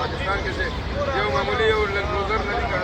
पाकिस्तान के से ये मामूली और क्लोजर नहीं कर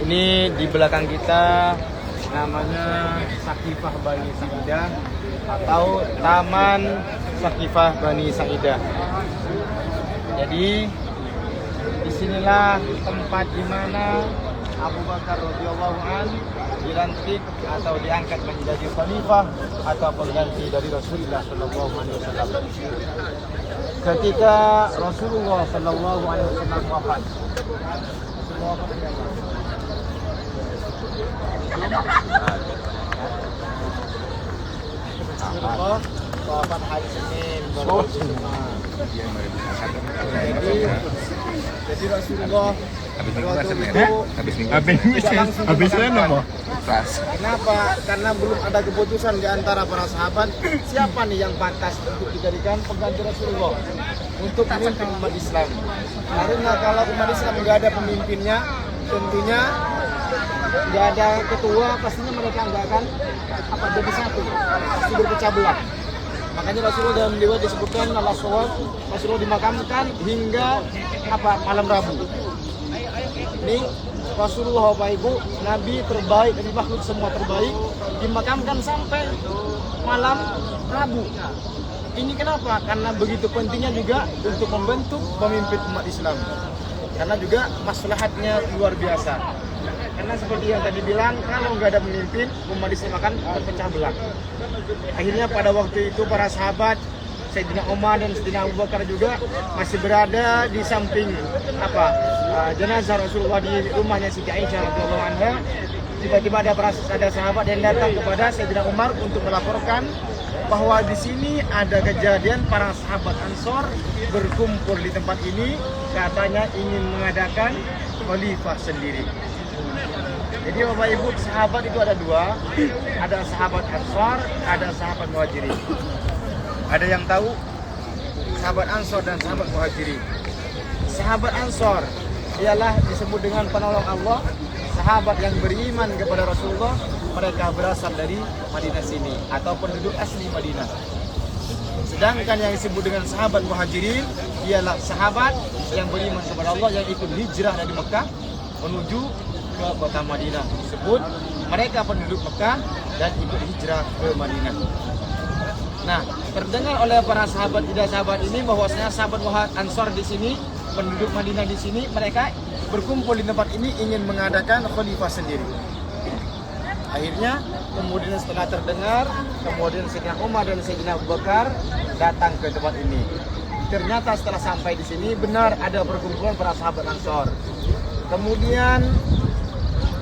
Ini di belakang kita namanya Sakifah Bani Sa'idah atau Taman Sakifah Bani Sa'idah. Jadi disinilah tempat di mana Abu Bakar radhiyallahu an dilantik atau diangkat menjadi khalifah atau pengganti dari Rasulullah sallallahu alaihi wasallam. Ketika Rasulullah sallallahu alaihi wasallam wafat, semua Rasulullah wafat hari Senin baru jadi Rasulullah habis apa? Kenapa? Karena belum ada keputusan di antara para sahabat siapa nih yang pantas untuk dijadikan pengganti Rasulullah untuk memimpin umat Islam. Karena kalau umat Islam nggak ada pemimpinnya, tentunya nggak ada ketua, pastinya mereka nggak akan jadi satu, pasti berpecah belah. Makanya Rasulullah dalam riwayat disebutkan Rasulullah dimakamkan hingga malam Rabu. Ini Rasulullah Bapak Ibu, Nabi terbaik dari makhluk semua terbaik, dimakamkan sampai malam Rabu. Ini kenapa? Karena begitu pentingnya juga untuk membentuk pemimpin umat Islam. Karena juga maslahatnya luar biasa. Karena seperti yang tadi bilang, kalau nggak ada pemimpin, umat Islam akan terpecah belah. Akhirnya pada waktu itu para sahabat Sayyidina Umar dan Sayyidina Abu Bakar juga masih berada di samping jenazah Rasulullah di rumahnya Siti Aisyah radhiyallahu anha. Tiba-tiba ada sahabat yang datang kepada Sayyidina Umar untuk melaporkan bahwa di sini ada kejadian para sahabat Ansor berkumpul di tempat ini, katanya ingin mengadakan khalifah sendiri. Jadi Bapak Ibu, sahabat itu ada dua, ada sahabat Ansor, ada sahabat Muhajirin. Ada yang tahu sahabat Ansor dan sahabat Muhajirin? Sahabat Ansor ialah disebut dengan penolong Allah, sahabat yang beriman kepada Rasulullah. Mereka berasal dari Madinah sini atau penduduk asli Madinah. Sedangkan yang disebut dengan sahabat Muhajirin ialah sahabat yang beriman kepada Allah, yang ikut hijrah dari Mekah menuju ke kota Madinah. Disebut mereka penduduk Mekah dan ikut hijrah ke Madinah. Nah, terdengar oleh para sahabat tidak sahabat ini bahwasanya sahabat Ansor di sini, penduduk Madinah di sini, mereka berkumpul di tempat ini ingin mengadakan khalifah sendiri. Akhirnya kemudian setelah terdengar, kemudian Sayyidina Umar dan Sayyidina Abu Bakar datang ke tempat ini. Ternyata setelah sampai di sini benar ada perkumpulan para sahabat Ansor. Kemudian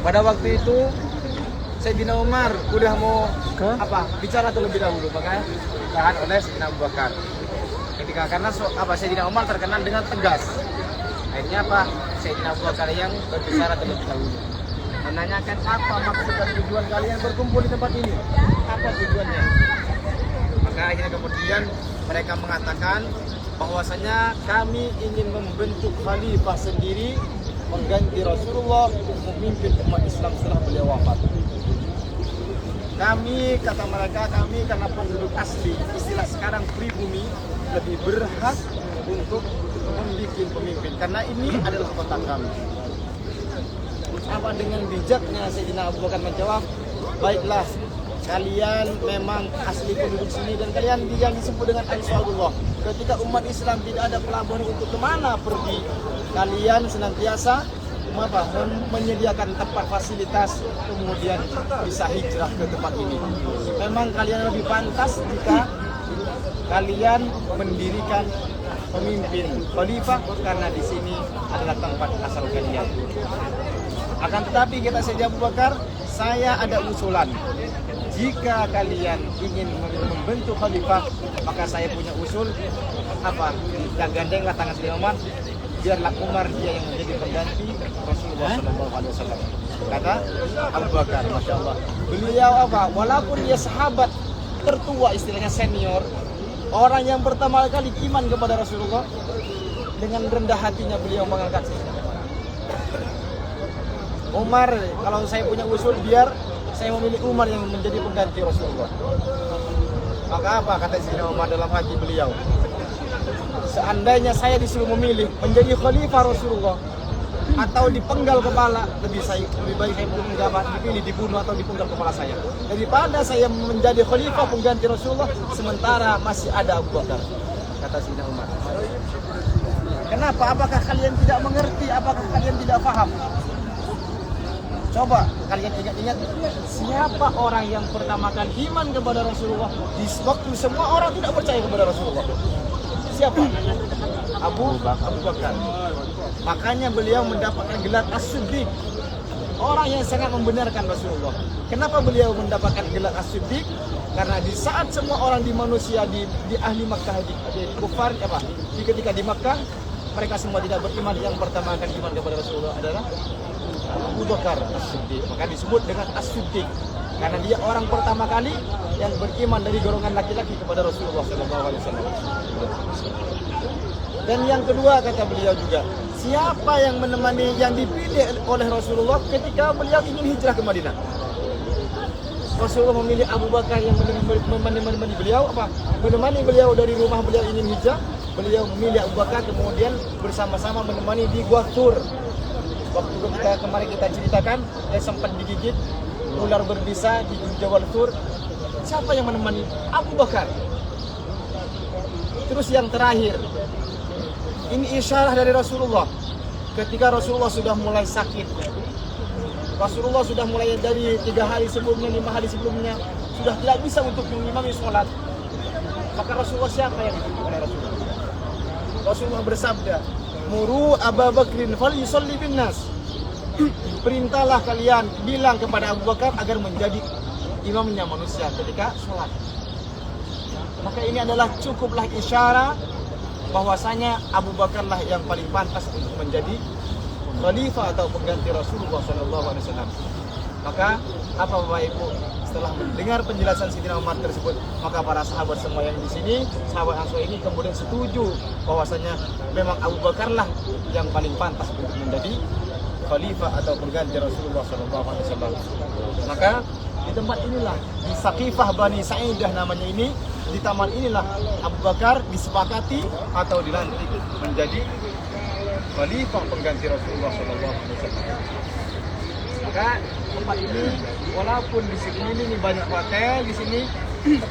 pada waktu itu Sayyidina Umar udah mau bicara terlebih dahulu, maka ditahan oleh Sayyidina Abu Bakar. Ketika karena Sayyidina Umar terkenal dengan tegas. Akhirnya Sayyidina Abu Bakar yang berbicara terlebih dahulu, menanyakan apa maksud dan tujuan kalian berkumpul di tempat ini, apa tujuannya. Maka akhirnya kemudian mereka mengatakan bahwasanya kami ingin membentuk khalifah sendiri mengganti Rasulullah memimpin umat Islam setelah beliau wafat. Kami, kata mereka, kami karena penduduk asli, istilah sekarang pribumi, lebih berhak untuk membuat pemimpin karena ini adalah kota kami. Dengan bijaknya Sayyidina Abu Bakar menjawab, baiklah, kalian memang asli penduduk sini dan kalian yang disebut dengan Ansarullah. Ketika umat Islam tidak ada pelabuhan untuk kemana pergi, kalian senantiasa menyediakan tempat fasilitas, kemudian bisa hijrah ke tempat ini. Memang kalian lebih pantas jika kalian mendirikan pemimpin khalifah karena di sini adalah tempat asal kalian. Akan tetapi kata Sayyidina Abu Bakar, saya ada usulan. Jika kalian ingin membentuk khalifah, maka saya punya usul apa? Dan gandenglah tangan Sayyidina Umar, biarlah Umar dia yang menjadi pengganti Rasulullah SAW. Kata Abu Bakar, masya Allah. Beliau apa? Walaupun dia sahabat tertua, istilahnya senior, orang yang pertama kali iman kepada Rasulullah, dengan rendah hatinya beliau mengangkat Sayyidina Umar. Kalau saya punya usul, biar saya memilih Umar yang menjadi pengganti Rasulullah. Maka apa kata Sayyidina Umar dalam hati beliau? Seandainya saya disuruh memilih menjadi khalifah Rasulullah atau dipenggal kepala, lebih baik saya dipilih dibunuh atau dipenggal kepala saya daripada saya menjadi khalifah pengganti Rasulullah sementara masih ada Abu Bakar, kata Sayyidina Umar. Kenapa? Apakah kalian tidak mengerti? Apakah kalian tidak paham? Coba kalian ingat-ingat, siapa orang yang pertama kali iman kepada Rasulullah di waktu semua orang tidak percaya kepada Rasulullah? Siapa? Abu Bakar. Makanya beliau mendapatkan gelar As-Siddiq, orang yang sangat membenarkan Rasulullah. Kenapa beliau mendapatkan gelar As-Siddiq? Karena di saat semua orang di manusia di ahli Makkah, di kufar apa? Ketika di Makkah mereka semua tidak beriman, yang pertama akan iman kepada Rasulullah adalah Abu Bakar As-Siddiq. Maka disebut dengan As-Siddiq karena dia orang pertama kali yang beriman dari golongan laki-laki kepada Rasulullah SAW. Dan yang kedua kata beliau juga, siapa yang menemani, yang dipilih oleh Rasulullah ketika beliau ingin hijrah ke Madinah? Rasulullah memilih Abu Bakar yang menemani beliau apa? Menemani beliau dari rumah beliau ingin hijrah. Beliau memilih Abu Bakar kemudian bersama-sama menemani di Gua Thur. Waktu kemarin kita ceritakan, dia sempat digigit ular berbisa di Jabal Thur. Siapa yang menemani? Abu Bakar. Terus yang terakhir, ini isyarah dari Rasulullah. Ketika Rasulullah sudah mulai sakit, Rasulullah sudah mulai dari 3 hari sebelumnya, 5 hari sebelumnya, sudah tidak bisa untuk mengimami sholat. Maka Rasulullah siapa yang dipilih oleh Rasulullah? Rasulullah bersabda, Muru Abu Bakrin fal yusalli bin nas. Perintahlah kalian, bilang kepada Abu Bakar agar menjadi imamnya manusia ketika sholat. Maka ini adalah cukuplah isyarat bahwasanya Abu Bakarlah yang paling pantas untuk menjadi khalifah atau pengganti Rasulullah SAW. Maka apa Bapak Ibu, setelah mendengar penjelasan Sayyidina Umar tersebut, maka para sahabat semua yang di sini, sahabat Ansor ini kemudian setuju bahwasanya memang Abu Bakarlah yang paling pantas untuk menjadi khalifah atau pengganti Rasulullah SAW. Maka di tempat inilah, di Saqifah Bani Sa'idah namanya ini, di taman inilah Abu Bakar disepakati atau dilantik menjadi khalifah pengganti Rasulullah SAW. Maka tempat ini, walaupun di sini ini banyak hotel di sini,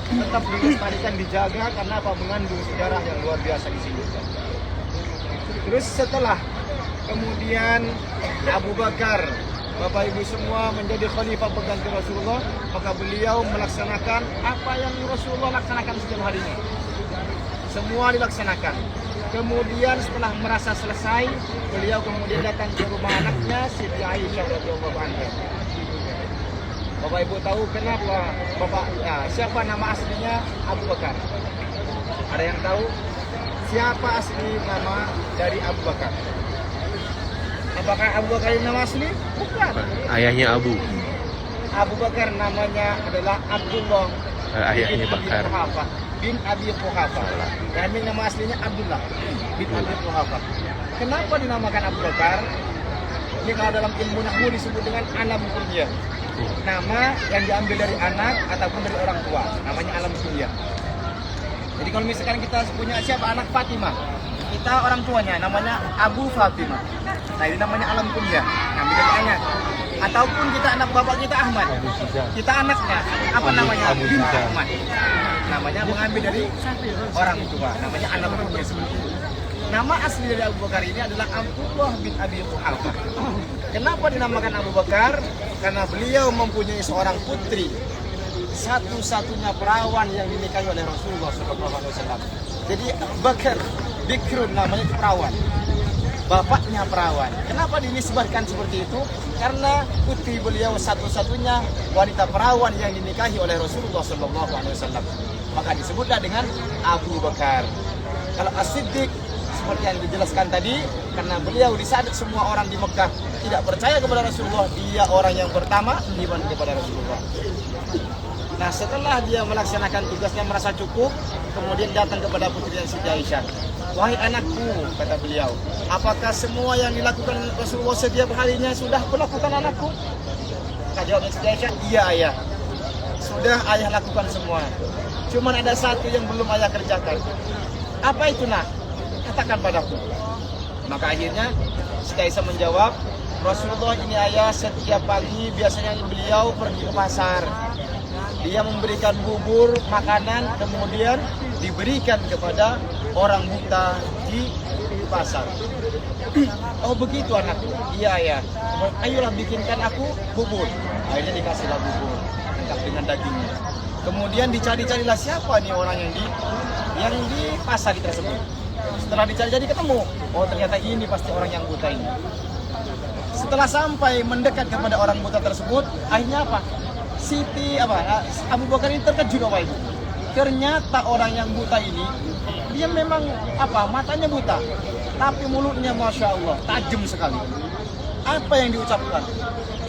tetap dilestarikan, dijaga karena apa? Mengandung sejarah yang luar biasa di sini. Terus setelah kemudian Abu Bakar, Bapak Ibu semua menjadi khalifah pengganti Rasulullah, maka beliau melaksanakan apa yang Rasulullah laksanakan setiap harinya. Semua dilaksanakan. Kemudian setelah merasa selesai, beliau kemudian datang ke rumah anaknya Siti Aisyah radhiyallahu anha. Bapak Ibu tahu kenapa siapa nama aslinya Abu Bakar? Ada yang tahu siapa asli nama dari Abu Bakar? Apakah Abu Bakar ini nama asli? Bukan. Ayahnya Abu. Abu Bakar namanya adalah Abdullah. Ayahnya Bakar. Bin Abi Quhafa. Dan nama aslinya Abdullah bin Abi Quhafa. Kenapa dinamakan Abu Bakar? Ini kalau dalam ilmu nahwu disebut dengan alam kunyah. Nama yang diambil dari anak ataupun dari orang tua, namanya alam kunyah. Jadi kalau misalkan kita punya siapa anak Fatimah, kita orang tuanya namanya Abu Fatimah. Nah ini namanya alam kunyah, ngambil dari anak. Ataupun kita anak bapak kita Ahmad, kita anaknya apa namanya? Ahmad. Namanya mengambil dari orang tua, namanya anak kunyah seperti itu. Nama asli dari Abu Bakar ini adalah Abdullah bin Abi Quhafa. Kenapa dinamakan Abu Bakar? Karena beliau mempunyai seorang putri, satu-satunya perawan yang dinikahi oleh Rasulullah SAW. Jadi Bakar, Bikrun namanya itu perawan. bapaknya perawan. Kenapa dinisbahkan seperti itu? Karena putri beliau satu-satunya wanita perawan yang dinikahi oleh Rasulullah SAW. Maka disebutlah dengan Abu Bakar. Kalau As-Siddiq seperti yang dijelaskan tadi, karena beliau di saat semua orang di Mekah tidak percaya kepada Rasulullah, dia orang yang pertama iman kepada Rasulullah. Nah, setelah dia melaksanakan tugasnya merasa cukup, kemudian datang kepada putri Siti Aisyah. Wahai anakku, kata beliau, apakah semua yang dilakukan Rasulullah setiap harinya sudah kulakukan anakku? Maka jawabnya Siti Aisyah, iya ayah, sudah ayah lakukan semua. Cuman ada satu yang belum ayah kerjakan. Apa itu nak? Katakan padaku. Maka akhirnya Siti Aisyah menjawab, Rasulullah ini ayah setiap pagi biasanya beliau pergi ke pasar. Dia memberikan bubur, makanan, kemudian diberikan kepada orang buta di pasar. Oh begitu anakku? Iya ya. Ayolah bikinkan aku bubur. Akhirnya dikasihlah bubur lengkap dengan dagingnya. Kemudian dicari-carilah siapa nih orang yang di pasar tersebut. Setelah dicari-cari ketemu. Oh ternyata ini pasti orang yang buta ini. Setelah sampai mendekat kepada orang buta tersebut, akhirnya apa? Abu Bakar ini terkejut apa itu? Ternyata orang yang buta ini dia memang matanya buta, tapi mulutnya masya Allah tajam sekali. Apa yang diucapkan?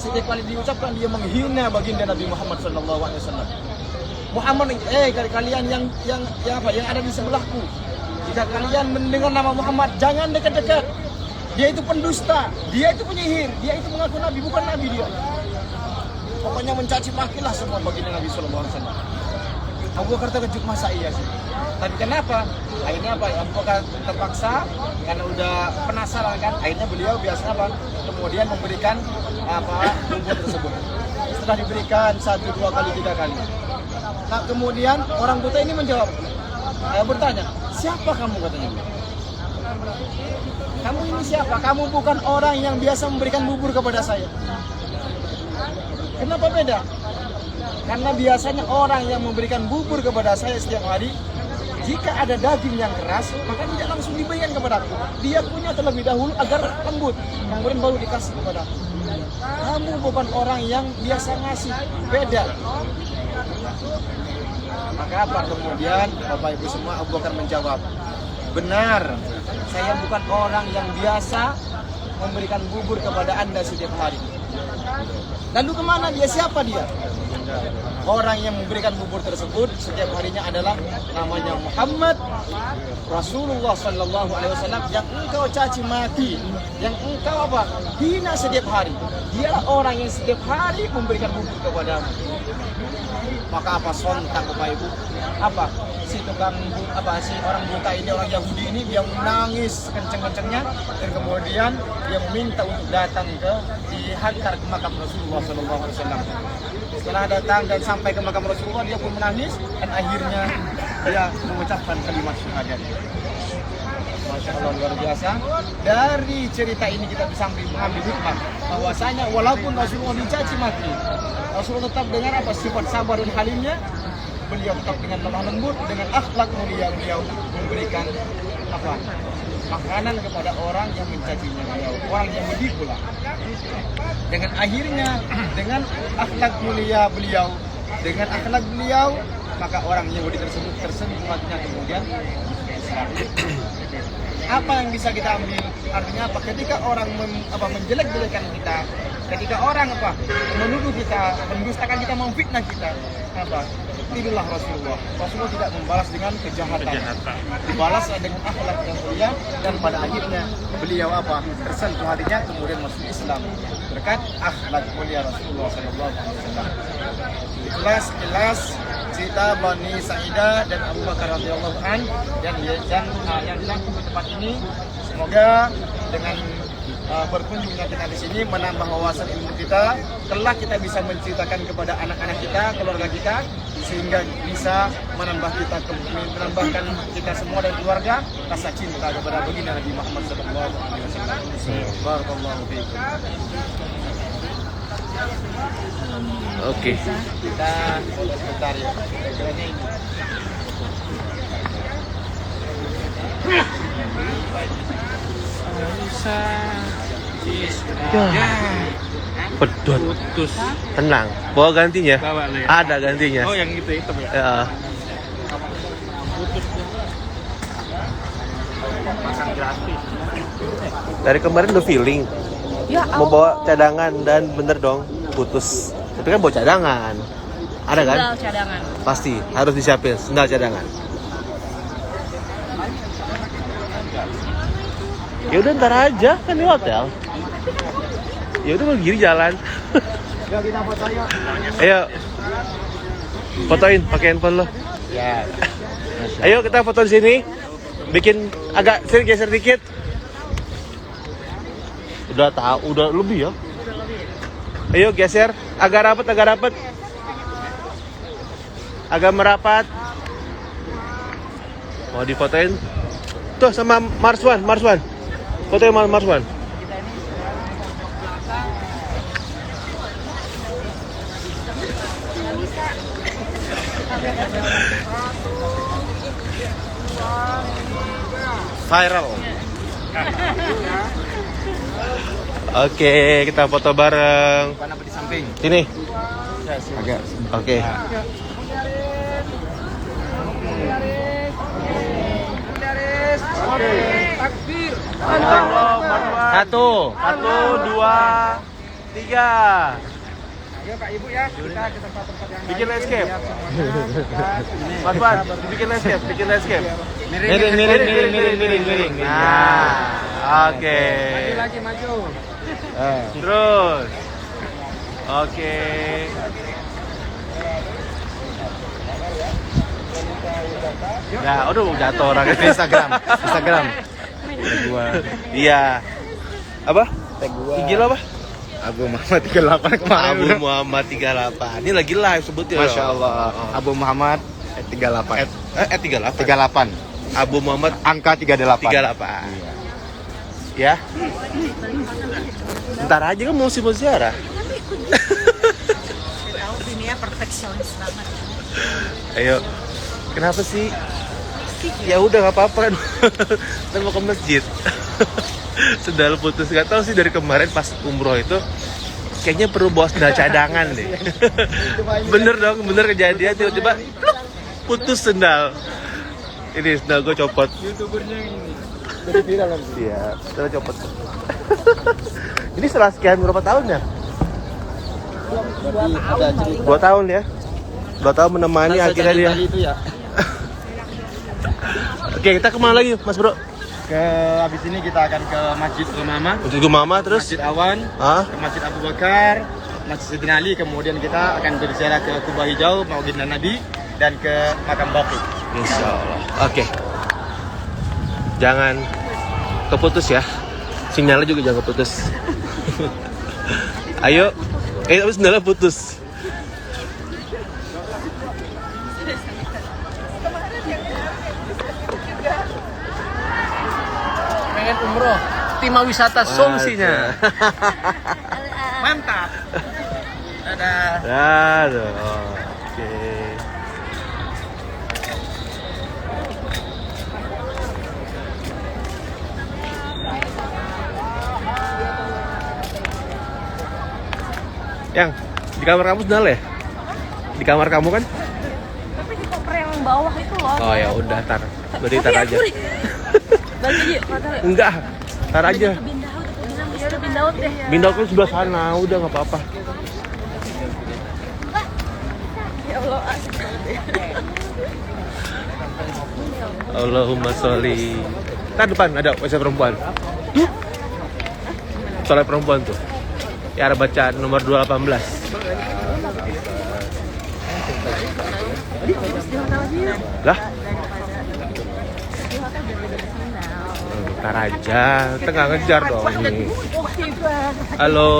Setiap kali diucapkan dia menghina baginda Nabi Muhammad SAW. Muhammad, kalian yang ada di sebelahku, jika kalian mendengar nama Muhammad jangan dekat-dekat. Dia itu pendusta, dia itu penyihir, dia itu mengaku Nabi, bukan Nabi dia. Pokoknya mencaci makilah semua baginda Nabi SAW. Abu Bakar terkejut, masa iya sih? Tapi kenapa? Akhirnya Abu Bakar terpaksa karena udah penasaran kan. Akhirnya beliau biasanya kemudian memberikan bubur tersebut. Setelah diberikan 1, 2 kali, 3 kali. Nah kemudian orang buta ini menjawab, bertanya, siapa kamu katanya? Kamu ini siapa? Kamu bukan orang yang biasa memberikan bubur kepada saya. Kenapa beda? Karena biasanya orang yang memberikan bubur kepada saya setiap hari, jika ada daging yang keras, maka tidak langsung diberikan kepada aku. Dia punya terlebih dahulu agar lembut, kemudian baru dikasih kepada aku. Kamu bukan orang yang biasa ngasih, beda. Maka apa kemudian Bapak Ibu semua, Abu Bakar menjawab, benar, saya bukan orang yang biasa memberikan bubur kepada Anda setiap hari. Lalu kemana dia? Siapa dia? Orang yang memberikan bubur tersebut setiap harinya adalah namanya Muhammad Rasulullah SAW yang engkau caci maki, yang engkau hina setiap hari. Dialah orang yang setiap hari memberikan bubur kepadamu. Maka sontak Bapak Ibu? Si orang buta ini, orang Yahudi ini, dia menangis kenceng-kencengnya dan kemudian dia meminta untuk datang dihantar ke makam Rasulullah SAW. Setelah datang dan sampai ke makam Rasulullah, dia pun menangis dan akhirnya dia mengucapkan kalimat syahadat. Masya Allah, luar biasa. Dari cerita ini kita bisa mengambil hikmah bahwasanya walaupun Rasulullah dicaci maki, Rasulullah tetap dengan sifat sabar dan halimnya. Beliau tetap dengan lemah lembut, dengan akhlak mulia beliau memberikan makanan kepada orang yang mencacinya beliau, orang yang menipu lah. Dengan akhirnya, dengan akhlak mulia beliau, dengan akhlak beliau, maka orang Yahudi tersebut tersentuh hatinya kemudian Islam. Apa yang bisa kita ambil? Artinya ketika orang menjelek-jelekan kita, ketika orang menuduh kita, mendustakan kita, memfitnah kita, itulah Rasulullah. Rasulullah tidak membalas dengan kejahatan. Dibalas dengan akhlak yang mulia dan pada akhirnya beliau tersentuh hatinya kemudian masuk Islam berkat akhlak mulia Rasulullah SAW. Itulah sekilas cerita Bani Sa'idah dan Abu Bakar radhiyallahu an yang dirangkum di tempat ini. Semoga dengan berkunjungnya kita di sini menambah wawasan ilmu kita, kelak kita bisa menceritakan kepada anak-anak kita, keluarga kita, sehingga bisa menambahkan kita semua dan keluarga rasa cinta kepada baginda Nabi Muhammad SAW. Barakallahu fiikum. Oke. Kita sebentar ya. Kiranya ini. Ya. Pedot. Putus. Tenang. Bawa gantinya. Bawa lu ya? Ada gantinya. Oh, yang itu hitam ya? Ya. Makan gratis. Dari kemarin udah feeling Ya mau bawa cadangan dan bener dong putus. Tapi kan bawa cadangan. Ada kan? sendal cadangan. Pasti harus disiapin sendal cadangan. Ya udah ntar aja kan di hotel. Ya udah begini jalan. Yuk kita foto yuk. Ayo. Fotoin pakai handphone lo. Ya. Ayo kita foto di sini. Bikin agak geser dikit. Udah tahu, udah lebih ya. Ayo geser, agak rapat. Agak merapat. Mau difotoin? Tuh sama Marswan. Fotoin Marswan. Viral. Oke, kita foto bareng. Bukan apa di samping. Sini. Agak. Oke. Takbir. Satu, dua, tiga. Ayo Kak Ibu ya, kita ke tempat-tempat yang Bikin lain. landscape. Siap semuanya. Mas Wan, bikin landscape. Miring. Nah, oke. Maju. Terus. Oke. Nah, udah jatuh orang itu Instagram. Iya. Apa? Tag gua. IG lo apa? Abu Muhammad 38 kemarin. Abu Muhammad 38. Ini lagi live sebutnya. Masya Allah. Abu Muhammad 38. 38. 38. Abu Muhammad Angka 38. 38. Ya. Ntar aja kan mau ziarah. Tahu dunia perfeksionis banget. Ayo. Kenapa sih? Ya udah nggak apa-apa kan. Kita mau ke masjid. Sendal putus, nggak tahu sih dari kemarin pas umroh itu kayaknya perlu bawa sendal cadangan deh. bener kejadian tiba-tiba putus sendal. Ini sendal gue copot. YouTubernya ini. Jadi viral nanti. Iya, sendal copot. Ini setelah sekian berapa tahun ya? 2 tahun ya. 2 tahun menemani akhirnya dia. Itu ya. Oke, kita kemana lagi Mas Bro? Habis ini kita akan ke Masjid Umama, Untuk Mama terus? Masjid Awan, Ah? ke Masjid Abu Bakar, Masjid Sayyidina Ali, kemudian kita akan berziarah ke Kubah Hijau, Maulidnya Nabi, dan ke Makam Baqi. Insya Allah. Oke. Jangan keputus ya. Sinyalnya juga jangan keputus. Ayo. Tapi sendalnya putus. Pengen umroh. Timah wisata solusinya. Mantap. Dadah. Aduh. Oke. Yang di kamar kamu sendal ya? Di kamar kamu kan? Tapi di koper yang bawah itu loh. Oh ya udah tar. Berarti tar aja. Balik yuk, kata. Enggak. Tar aja. Bindaud, aku bilang bisa Bindaud deh. Bindaud kan sebelah sana, udah nggak apa-apa. Ya Allah, asik banget ya. Allahumma sholli. Kan depan ada WC perempuan. Tuh. Sholat perempuan tuh. Ya ada bacaan nomor 218. Lah? Ntar aja, kita nggak ngejar dong ini. Halo.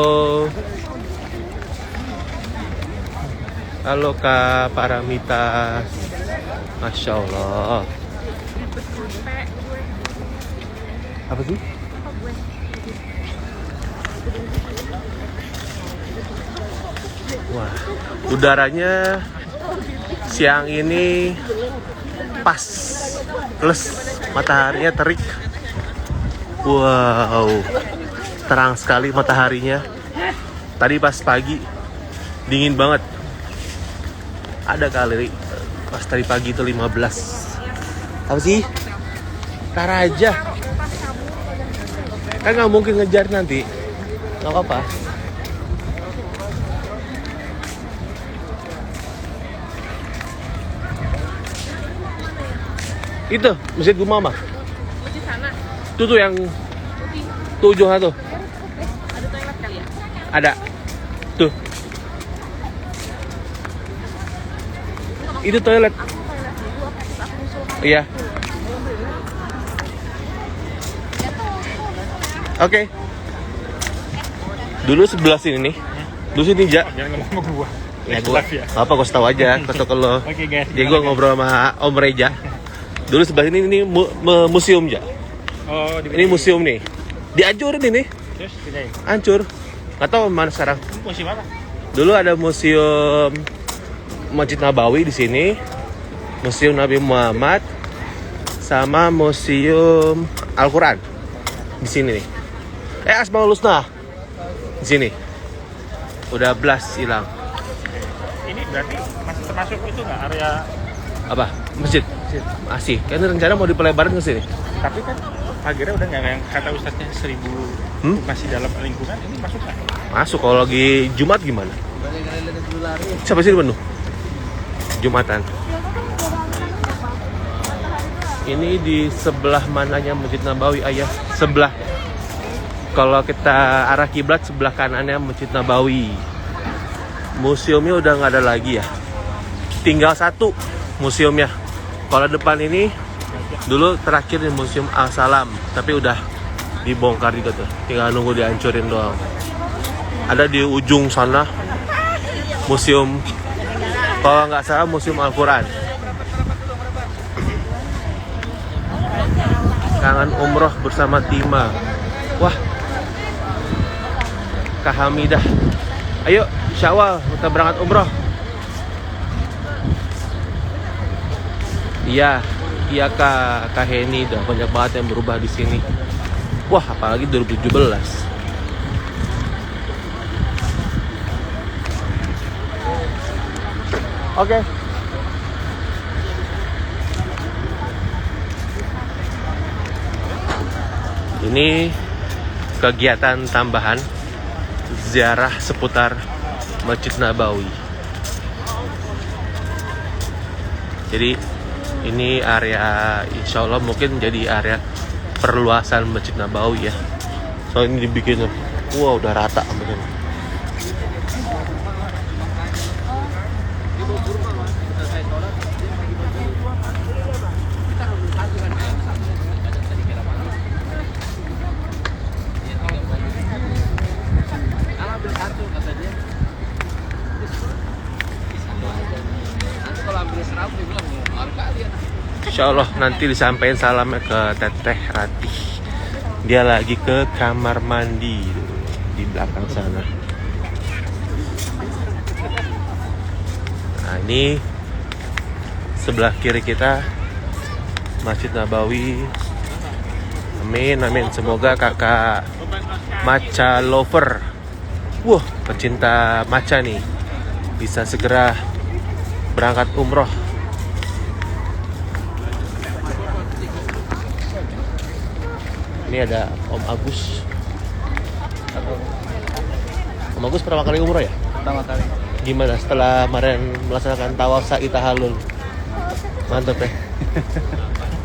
Halo Kak Paramita. Masya Allah. Apa sih? Wah, udaranya siang ini pas, plus mataharinya terik. Wow, terang sekali mataharinya. Tadi pas pagi dingin banget. Ada kali pas tadi pagi itu 15. Apa sih? Ntar aja. Kan nggak mungkin ngejar nanti. Nggak apa-apa. Itu Masjid Gumama. Di sana. Itu tuh yang tujuh tuh. Ada toilet kali ya? Ada. Tuh. Itu toilet. Aku toilet dulu, aku nyusul. Iya. Oke. Dulu sebelah sini nih. Dulu sini Ja. Jangan ngomong sama gua. Ya gua. Apa gua tahu aja, kasih ke lo. Oke, guys. Jadi gua ngobrol sama Om Reja. Dulu sebelah ini museum Ja. Oh, Ini museum nih. Dihancurin ini. Terus pindahin. Hancur. Nggak tahu mana sekarang. Ini musim apa? Dulu ada museum Masjid Nabawi di sini, museum Nabi Muhammad, sama museum Al-Quran di sini nih. Asmaul Husna di sini. Udah blas hilang. Ini berarti masih termasuk itu nggak area? Apa? Masjid? Masih. Kan rencana mau dipelebarin ke sini. Tapi kan pagarnya udah nggak yang kata ustadznya 1000 masih dalam lingkungan. Ini masuk nggak? Masuk kalau lagi Jumat gimana? Siapa sih penuh? Jumatan. Ini di sebelah mananya Masjid Nabawi ayah? Sebelah. Kalau kita arah kiblat sebelah kanannya Masjid Nabawi. Museumnya udah nggak ada lagi ya. Tinggal satu museumnya. Kalau depan ini dulu terakhir di Museum Al-Salam, tapi udah dibongkar juga tuh. Tinggal nunggu dihancurin doang. Ada di ujung sana museum, kalau nggak salah museum Al-Quran. Kangen umroh bersama Tima. Wah, Kak Hamidah. Ayo, Syawal kita berangkat umroh. Iya Kak Heni, udah banyak banget yang berubah di sini. Wah, apalagi 2017. Oke. Ini kegiatan tambahan ziarah seputar Masjid Nabawi. Jadi ini area, insya Allah mungkin jadi area perluasan Masjid Nabawi ya. Soalnya ini dibikin, wow, udah rata bener. Insya Allah nanti disampaikan salamnya ke Teteh Ratih. Dia lagi ke kamar mandi di belakang sana. Nah, ini sebelah kiri kita Masjid Nabawi. Amin, amin. Semoga kakak matcha lover, wah, pecinta matcha nih, bisa segera berangkat umroh. Ini ada Om Agus. Om Agus pertama kali umroh ya? Pertama kali. Gimana setelah kemarin melaksanakan tawaf sa'i tahalul? Mantap ya?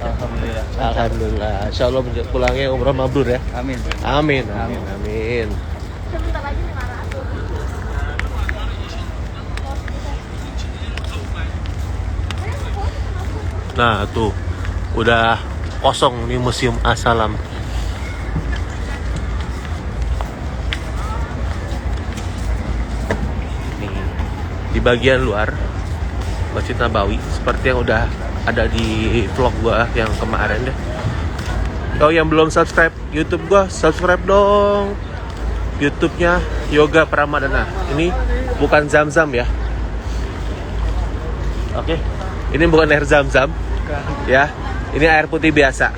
Alhamdulillah. Alhamdulillah. Insya Allah pulangnya umroh mabrur ya? Amin. Amin, amin, amin. Sebentar lagi 500. Nah tuh, udah kosong nih Museum Al-Salam. Di bagian luar Masjid Nabawi seperti yang udah ada di vlog gua yang kemarin deh. Oh, yang belum subscribe YouTube gua, subscribe dong. YouTube-nya Yoga Pramadana. Ini bukan Zam-Zam ya. Oke. Ini bukan air Zam-Zam. Ya. Ini air putih biasa.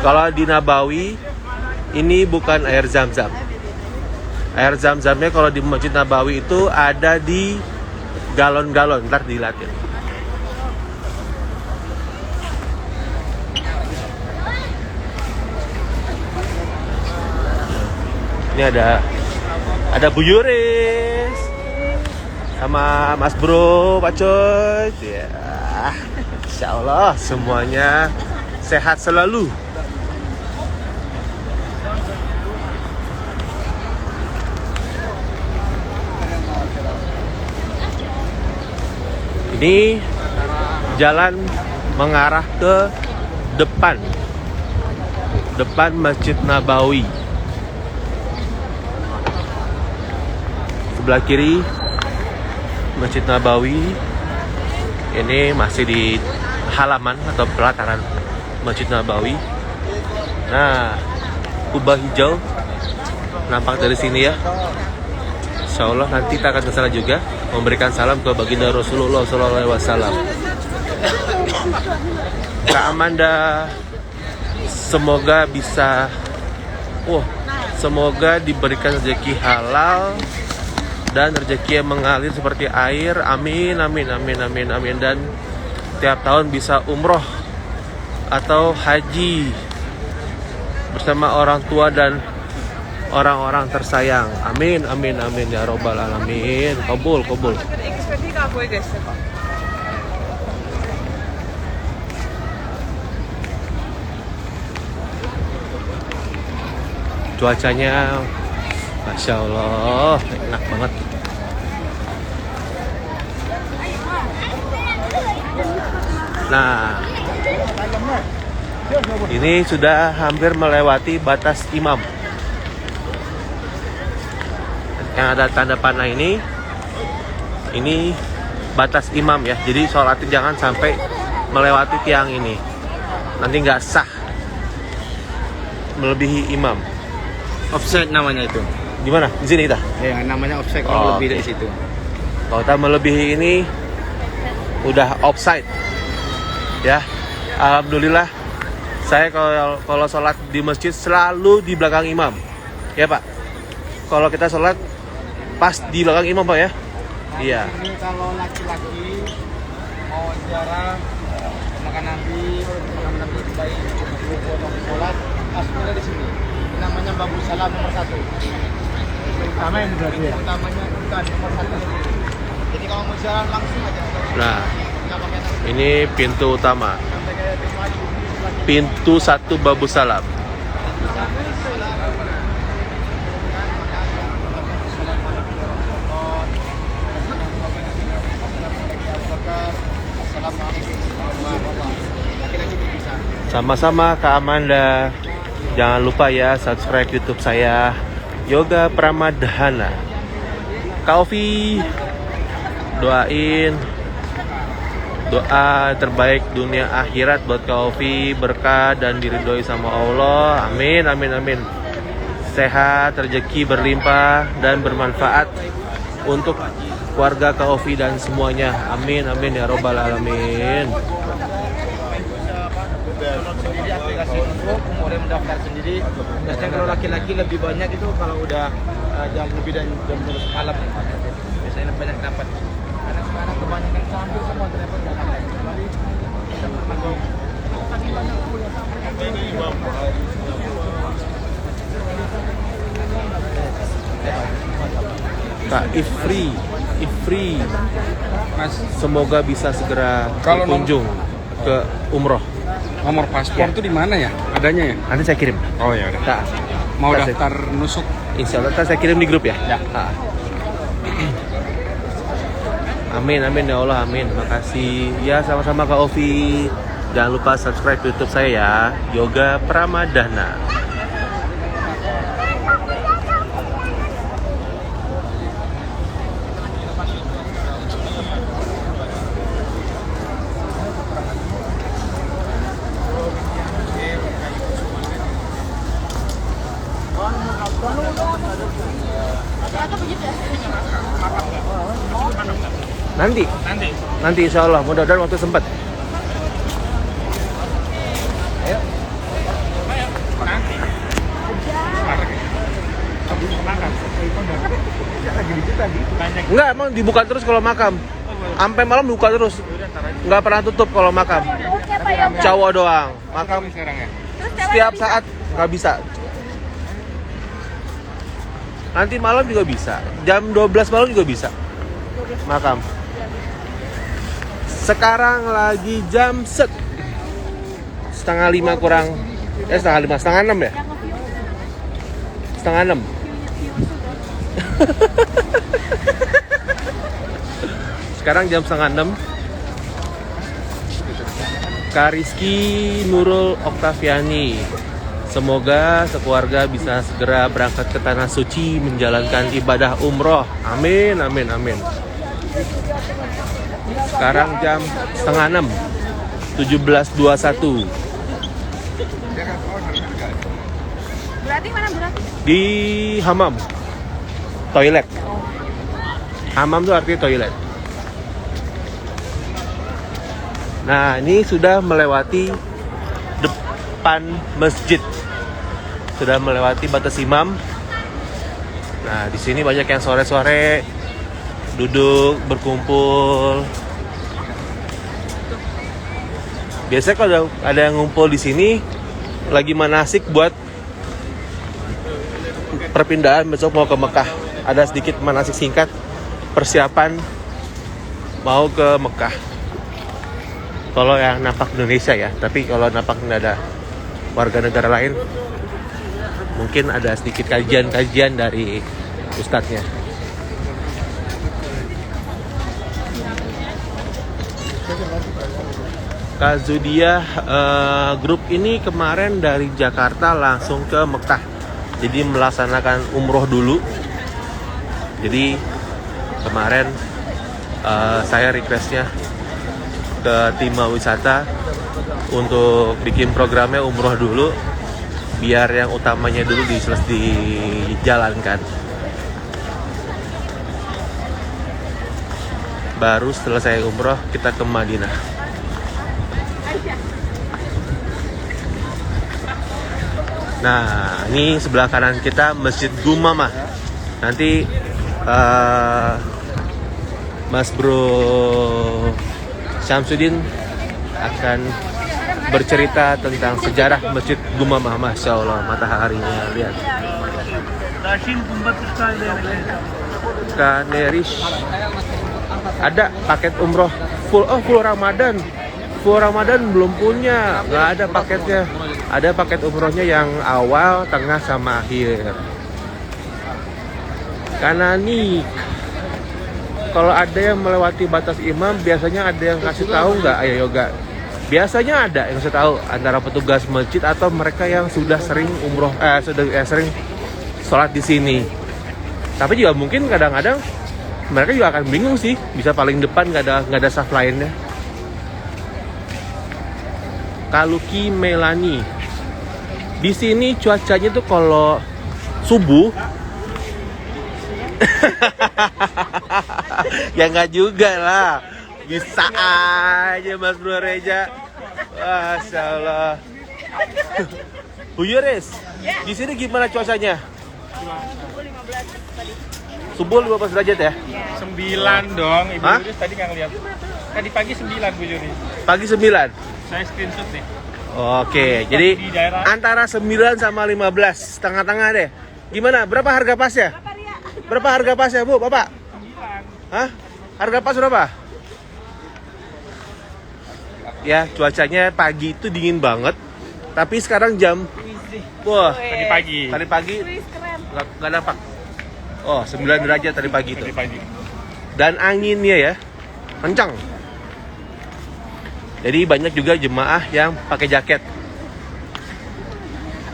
Kalau di Nabawi ini bukan air zam-zam. Air zam-zamnya kalau di Masjid Nabawi itu ada di galon-galon, ntar dilihatin. Ini ada Bu Yuris sama Mas Bro, Pak Coy. Ya, Insya Allah semuanya sehat selalu. Ini jalan mengarah ke depan Masjid Nabawi. Sebelah kiri Masjid Nabawi. Ini masih di halaman atau pelataran Masjid Nabawi. Nah, kubah hijau nampak dari sini ya. Insya Allah nanti kita akan kesana juga memberikan salam ke baginda Rasulullah SAW. Kak Amanda, semoga bisa, semoga diberikan rezeki halal dan rezeki yang mengalir seperti air. Amin, amin, amin, amin, amin. Dan tiap tahun bisa umroh atau haji bersama orang tua dan orang-orang tersayang. Amin, amin, amin ya robbal alamin. Kabul, kabul. Cuacanya Masya Allah, enak banget. Nah, ini sudah hampir melewati batas imam. Yang ada tanda panah ini batas imam ya. Jadi sholatnya jangan sampai melewati tiang ini. Nanti nggak sah, melebihi imam. Offside namanya itu. Gimana? Di sini kita? Ya, namanya offside kalau lebih dari situ. Kalau kita melebihi ini udah offside. Ya. Alhamdulillah saya kalau sholat di masjid selalu di belakang imam. Ya, Pak. Kalau kita sholat pas di belakang imam, Pak ya? Iya. Ini kalau laki-laki mau ziarah makan Nabi baik untuk sholat, aslinya di sini. Ini namanya Babu Salam nomor 1. Utama yang berarti ya? Utamanya bukan nomor 1. Jadi kalau mau ziarah langsung aja. Nah, ini pintu utama. Pintu 1 Babu Salam. Sama-sama Kak Amanda. Jangan lupa ya subscribe YouTube saya, Yoga Pramadhana. Kak Ovi, doain doa terbaik dunia akhirat buat Kak Ovi, berkah dan diridhoi sama Allah. Amin, amin, amin. Sehat, rezeki berlimpah dan bermanfaat untuk keluarga Kak Ovi dan semuanya. Amin, amin ya robbal alamin. Aplikasi untuk mulai mendaftar sendiri. Biasanya kalau laki-laki lebih banyak itu kalau udah jam lebih dan jam 12 malam. Biasanya lebih banyak dapat. Karena sekarang kebanyakan sambil semua telepon jangan lagi. Kak Ifri, Mas, semoga bisa segera Kalau berkunjung ke umroh. nomor paspor tuh di mana ya? Adanya ya? Nanti saya kirim. Oh ya udah. Kak, Mau Ntar daftar nusuk. Insya Allah ntar saya kirim di grup ya. Ya. Amin, amin ya Allah, amin. Makasih. Ya sama-sama Kak Ovi. Jangan lupa subscribe YouTube saya ya, Yoga Pramadhana. Nanti insya Allah, mudah-mudahan waktu sempat. Nanti. Enggak, emang dibuka terus kalau makam. Sampai malam dibuka terus. Nggak pernah tutup kalau makam. Oke Pak Yoga. Cowok doang. Makam sekarang ya. Terus cewek setiap bisa? saat nggak bisa. Nanti malam juga bisa. Jam 12 malam juga bisa. Makam. Sekarang lagi jam setengah 5 kurang. Setengah 5, setengah 6 ya? Setengah 6. Sekarang jam setengah 6. Kak Rizky Nurul Oktaviani, semoga sekeluarga bisa segera berangkat ke Tanah Suci menjalankan ibadah umroh. Amin, amin, amin. Sekarang jam setengah 6, 17.21. Berarti mana berarti? Di Hammam, toilet. Hammam itu artinya toilet. Nah, ini sudah melewati depan masjid. Sudah melewati batas imam. Nah, di sini banyak yang sore-sore duduk berkumpul. Biasanya kalau ada yang ngumpul di sini lagi manasik buat perpindahan besok mau ke Mekah. Ada sedikit manasik singkat persiapan mau ke Mekah. Kalau yang napak Indonesia ya, tapi kalau napak ada warga negara lain, mungkin ada sedikit kajian-kajian dari ustadznya. Kak Zudia, grup ini kemarin dari Jakarta langsung ke Mekah, jadi melaksanakan umroh dulu. Jadi kemarin saya requestnya ke tim wisata untuk bikin programnya umroh dulu, biar yang utamanya dulu dijalankan. Baru setelah saya umroh kita ke Madinah. Nah, ini sebelah kanan kita Masjid Gumamah. Nanti Mas Bro Syamsuddin akan bercerita tentang sejarah Masjid Gumamah. Masya Allah, mataharinya lihat. Kanerish ada paket umroh full Ramadan. Full Ramadan belum punya, nggak ada paketnya. Ada paket umrohnya yang awal, tengah, sama akhir. Karena nih, kalau ada yang melewati batas imam, biasanya ada yang kasih tahu nggak, Ayo Yoga? Biasanya ada yang kasih tahu antara petugas masjid atau mereka yang sudah sering umroh, sering sholat di sini. Tapi juga mungkin kadang-kadang mereka juga akan bingung sih, bisa paling depan nggak ada saf lainnya. Kaluki Melani, di sini cuacanya tuh kalau subuh ya nggak juga lah, bisa aja Mas Bro Reja. Masya Allah. Bu Yuris, di sini gimana cuacanya? Subuh 15 derajat ya? 9 dong, Ibu Yuris tadi nggak ngeliat. Tadi pagi 9 Bu Yuris. Pagi 9? Saya screenshot nih. Oke, jadi antara 9 sama 15, tengah-tengah deh. Gimana? Berapa harga pasnya? Berapa harga pasnya, Bu, Bapak? 9. Hah? Harga pas berapa? Ya, cuacanya pagi itu dingin banget. Tapi sekarang jam... Wah, Tadi pagi nggak dapat. Oh, 9 derajat tadi pagi itu. Dan anginnya ya, kencang. Jadi banyak juga jemaah yang pakai jaket.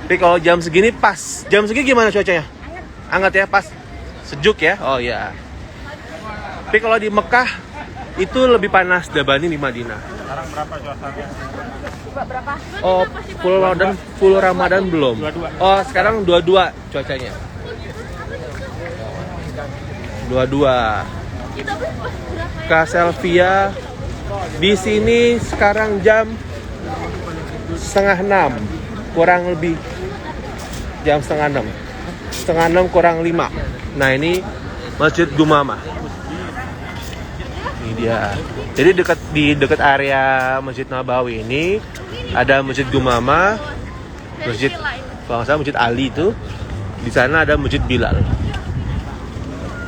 Tapi kalau jam segini pas. Jam segini gimana cuacanya? Hangat ya, pas. Sejuk ya? Oh iya. Tapi kalau di Mekah itu lebih panas dibanding di Madinah. Sekarang berapa cuacanya? Berapa? Oh, full Ramadan belum. 22. Oh, sekarang 22 cuacanya. 22. Kak Selvia, di sini sekarang jam 5:30, kurang lebih jam 5:30. 5:30 kurang 5. Nah ini Masjid Gumamah. Ini dia. Jadi di dekat area Masjid Nabawi ini ada Masjid Gumamah, Masjid kalau nggak salah Masjid Ali itu. Di sana ada Masjid Bilal.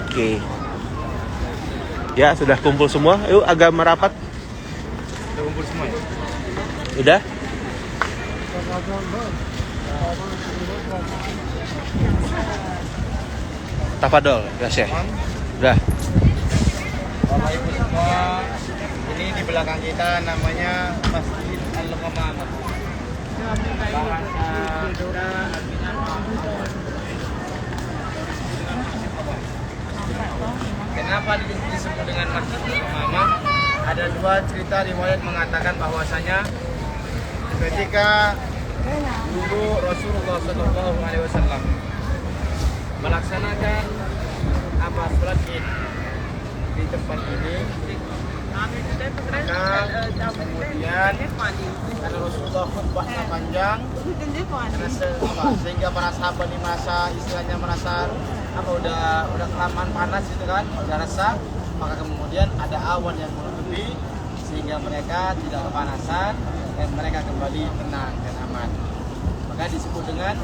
Oke. Ya sudah kumpul semua. Yuk agak merapat. Udah kumpul semua ya? Udah. Tafadol, ya Syekh. Udah. Bapak Ibu semua, ini di belakang kita namanya Masjid Al-Ghamamah. Kenapa disebut dengan Masjid Al-Ghamamah? Ada dua cerita riwayat mengatakan bahwasanya ketika dulu Rasulullah SAW melaksanakan sholat Id di tempat ini, maka kemudian karena Rasulullah khutbahnya panjang, sehingga para sahabat di masa istilahnya merasa udah kelamaan panas gitu kan, udah resah, maka kemudian ada awan yang menutupi sehingga mereka tidak kepanasan dan mereka kembali tenang dan aman. Maka disebut dengan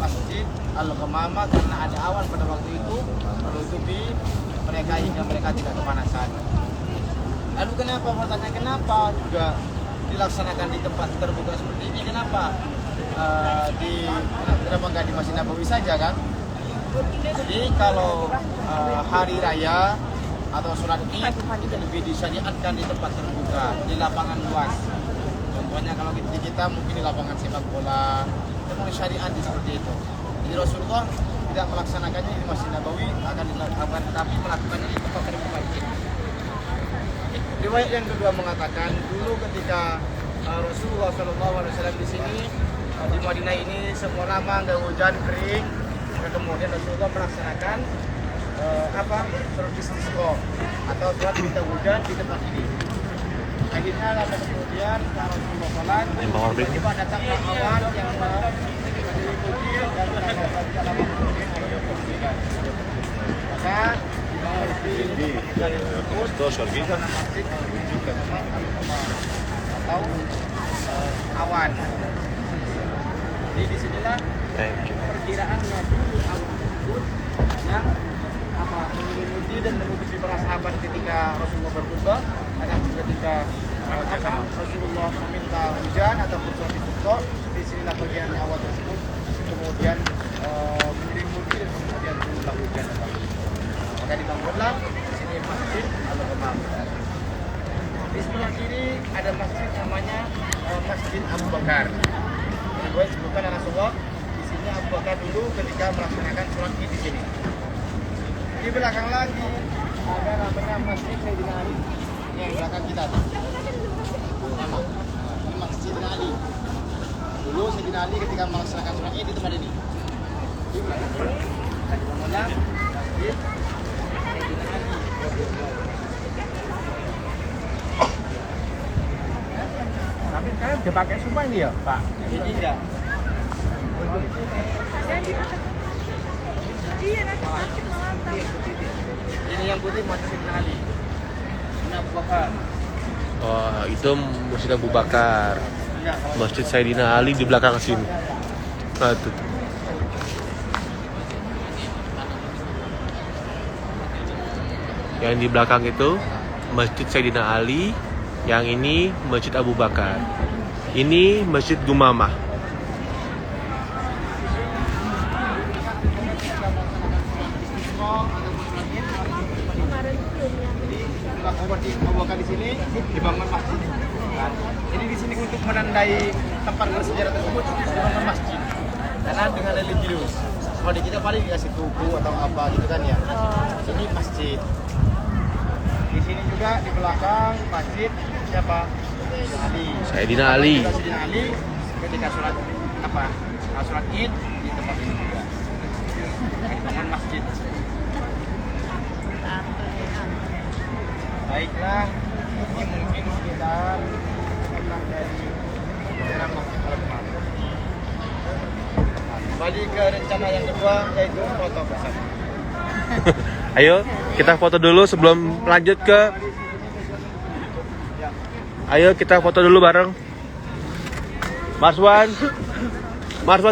Masjid Al-Ghamamah karena ada awan pada waktu itu menutupi mereka hingga mereka tidak kepanasan. Lalu kenapa juga dilaksanakan di tempat terbuka seperti ini? Kenapa nggak di Masjid Nabawi saja kan? Jadi kalau hari raya atau sholat Id itu lebih disyariatkan di tempat terbuka, di lapangan luas. Contohnya kalau kita mungkin di lapangan sepak bola, itu mungkin syariat seperti itu. Jadi Rasulullah tidak melaksanakannya di Masjid Nabawi, akan dilakukan, tapi melakukannya di tempat terbuka ini. Riwayat yang kedua mengatakan dulu ketika Rasulullah SAW di sini di Madinah ini semua lama nggak hujan, kering, kemudian Rasulullah melaksanakan sholat istisqa atau sholat minta hujan di tempat ini. Akhirnya lama kemudian Rasulullah sholat, tiba-tiba datang awan yang menyelimuti dan lama kemudian air bersihkan. Maka atau awan. Jadi disinilah perkiraannya dulu awan tersebut yang menyelimuti dan menutupi para sahabat ketika Rasulullah berkhutbah, dan ketika Rasulullah meminta hujan ataupun sholat istisqa, disinilah bagian awan tersebut kemudian menyelimuti dan kemudian turunlah hujan. Maka dibangunlah di sini Masjid Al-Ghamamah. Di sebelah kiri ada masjid namanya Masjid Abu Bakar. Gue sebutkan Rasulullah di sini Abu Bakar dulu ketika melaksanakan sholat Id di sini. Di belakang lagi ada namanya Masjid Sayyidina Ali. Ini yang belakang kita tuh. Ini Masjid Ali. Dulu Sayyidina Ali ketika melaksanakan sholat Id di tempat ini. Di belakang ini ada namanya Masjid Sayyidina Ali. Tapi sekarang udah pakai semua ini ya, Pak? Ini enggak. Iya, nanti sakit malam. Ini yang putih Masjid Sayyidina Ali. Ini Abu Bakar. Oh, itu Masjid Abu Bakar. Enggak, Masjid Sayyidina Ali di belakang sini. Nah, tuh. Yang di belakang itu Masjid Sayyidina Ali, yang ini Masjid Abu Bakar. Ini Masjid Gumamah. Abu Bakar di sini dibangun masjid. Jadi di sini untuk menandai tempat bersejarah tersebut dibangun masjid. Karena dengan religius. Kalau di kita paling dikasih tugu atau apa gitu kan ya. Ini masjid. Di sini juga di belakang masjid siapa? Ali. Sayyidina Ali. Sayyidina Ali ketika sholat sholat Id di tempat ini juga. Dibangun masjid. Baiklah, ini mungkin sekitar tentang dari sejarah Masjid Al-Ghamamah. Kembali ke rencana yang kedua, yaitu foto bersama. Ayo, kita foto dulu sebelum lanjut ke. Ayo kita foto dulu bareng. Marswan,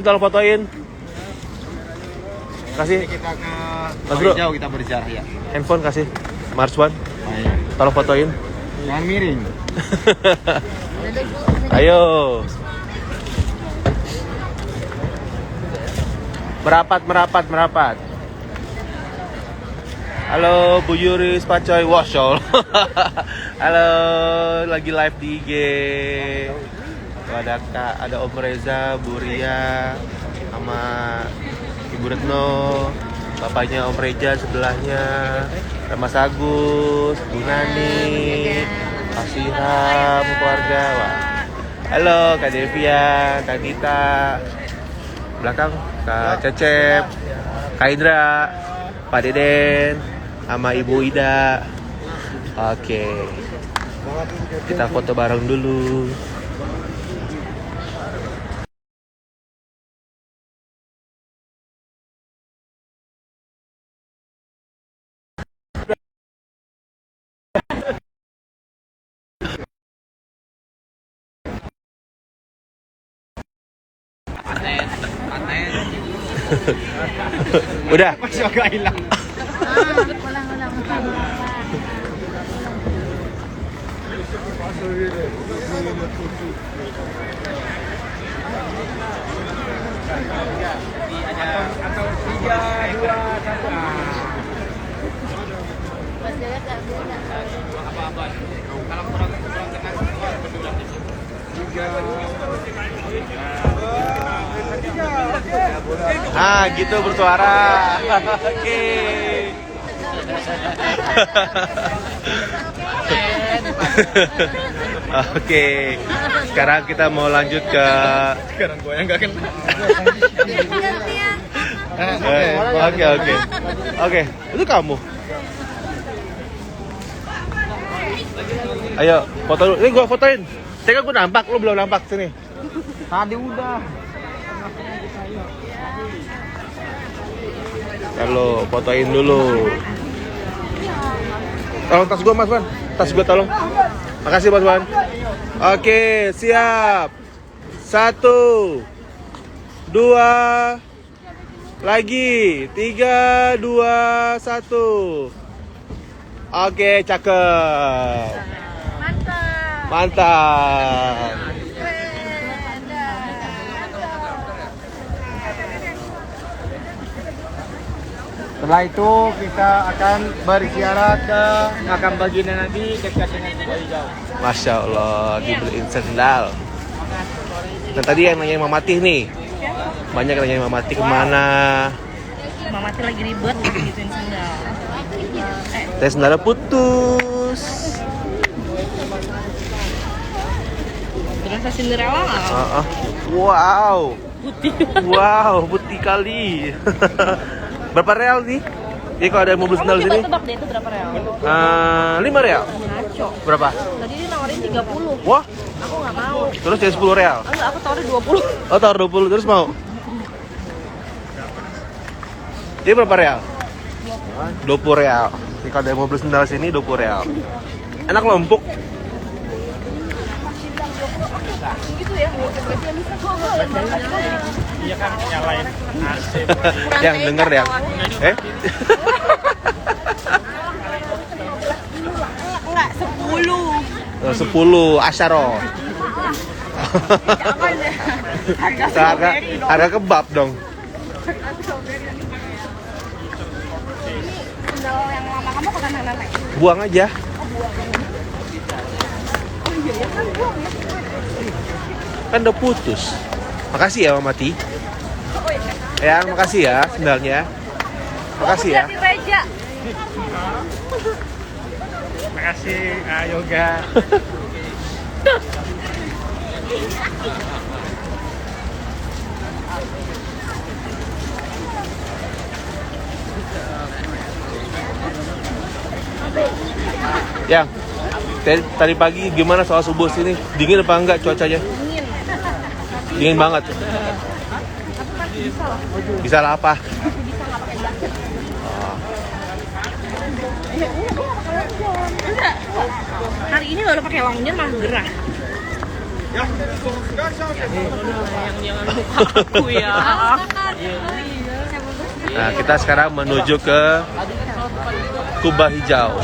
tolong fotoin. Kasih. Kita ke Mas Bro, jauh kita berjarak ya. handphone kasih. Marswan, tolong fotoin. Jangan miring. Ayo. Merapat. Halo Bu Yuris Pacoy Washol. Halo, lagi live di IG. Ada Kak, ada Om Reza, Bu Ria, sama Ibu Retno, bapaknya Om Reza sebelahnya, ada Mas Agus, Bu Nani, Pak Siham, keluarga. Wah. Halo Kak Devia, Kak Dita, belakang Kak Cecep, Kak Indra, Pak Deden, sama Ibu Ida. Oke, kita foto bareng dulu. Udah. Masih agak hilang. Ulang. Ah, gitu bersuara. Oke. Oke. Sekarang kita mau lanjut ke. Sekarang gue yang gak kena. Oke. Itu kamu. Ayo, foto dulu. Ini gua fotoin. Saya kan gua nampak, lu belum nampak sini. Tadi udah. Halo, fotoin dulu. Tolong tas gua, Mas Wan. Tas gua tolong. Makasih, Mas Wan. Oke, siap. 1 2 lagi. 3 2 1. Oke, cakep. Mantap. Setelah itu kita akan berziarah ke makam baginda Nabi dekat dengan Gua Hijau. Masya Allah, dibeliin sendal. Nah tadi yang nanya Mama Tih nih. Banyak yang nanya Mama Tih kemana. Mama tuh lagi ribet gituin sendal. Tes sendalnya putus. Berasa Cinderella nggak? Wow. Putih. Wow, putih kali. Berapa real nih? Jadi kalau ada yang mau beli sendal di sini? Tebak deh itu berapa real? 5 real. Ngaco. Berapa? Tadi dia nawarin 30. Wah, Aku nggak mau. terus jadi 10 real. Enggak, aku tawarin 20. Oh, tawar 20 terus mau? Jadi berapa real? 20 real. Jadi kalau ada yang mau beli sendal sini 20 real. Enak loh, empuk. Gitu ya. Iya kan nyalain AC. Yang denger ya. Enggak, 10. 10 asyaro. Harga kebab dong. Sendal yang lama kamu ke nenek. Buang aja. Kan udah putus. Makasih ya Mama Ti. Ya, makasih ya sendalnya. Makasih ya. Reja. Makasih Yoga. Yang tadi pagi gimana soal subuh sini? Dingin apa enggak cuacanya? Dingin banget. Bisa lah apa? kalau pakai longnya mah gerah. Yang jangan lupa aku ya. Nah, kita sekarang menuju ke Kubah Hijau.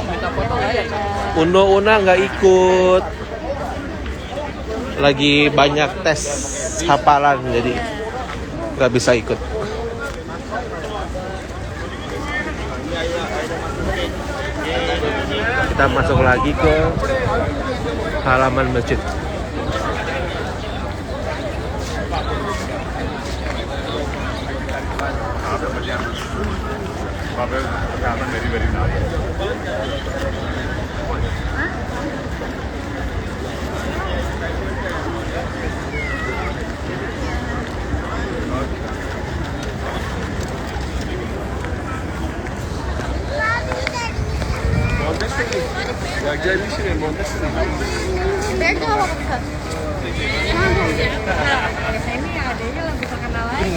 Una nggak ikut. Lagi banyak tes hafalan, jadi nggak bisa ikut. Kita masuk lagi ke halaman masjid.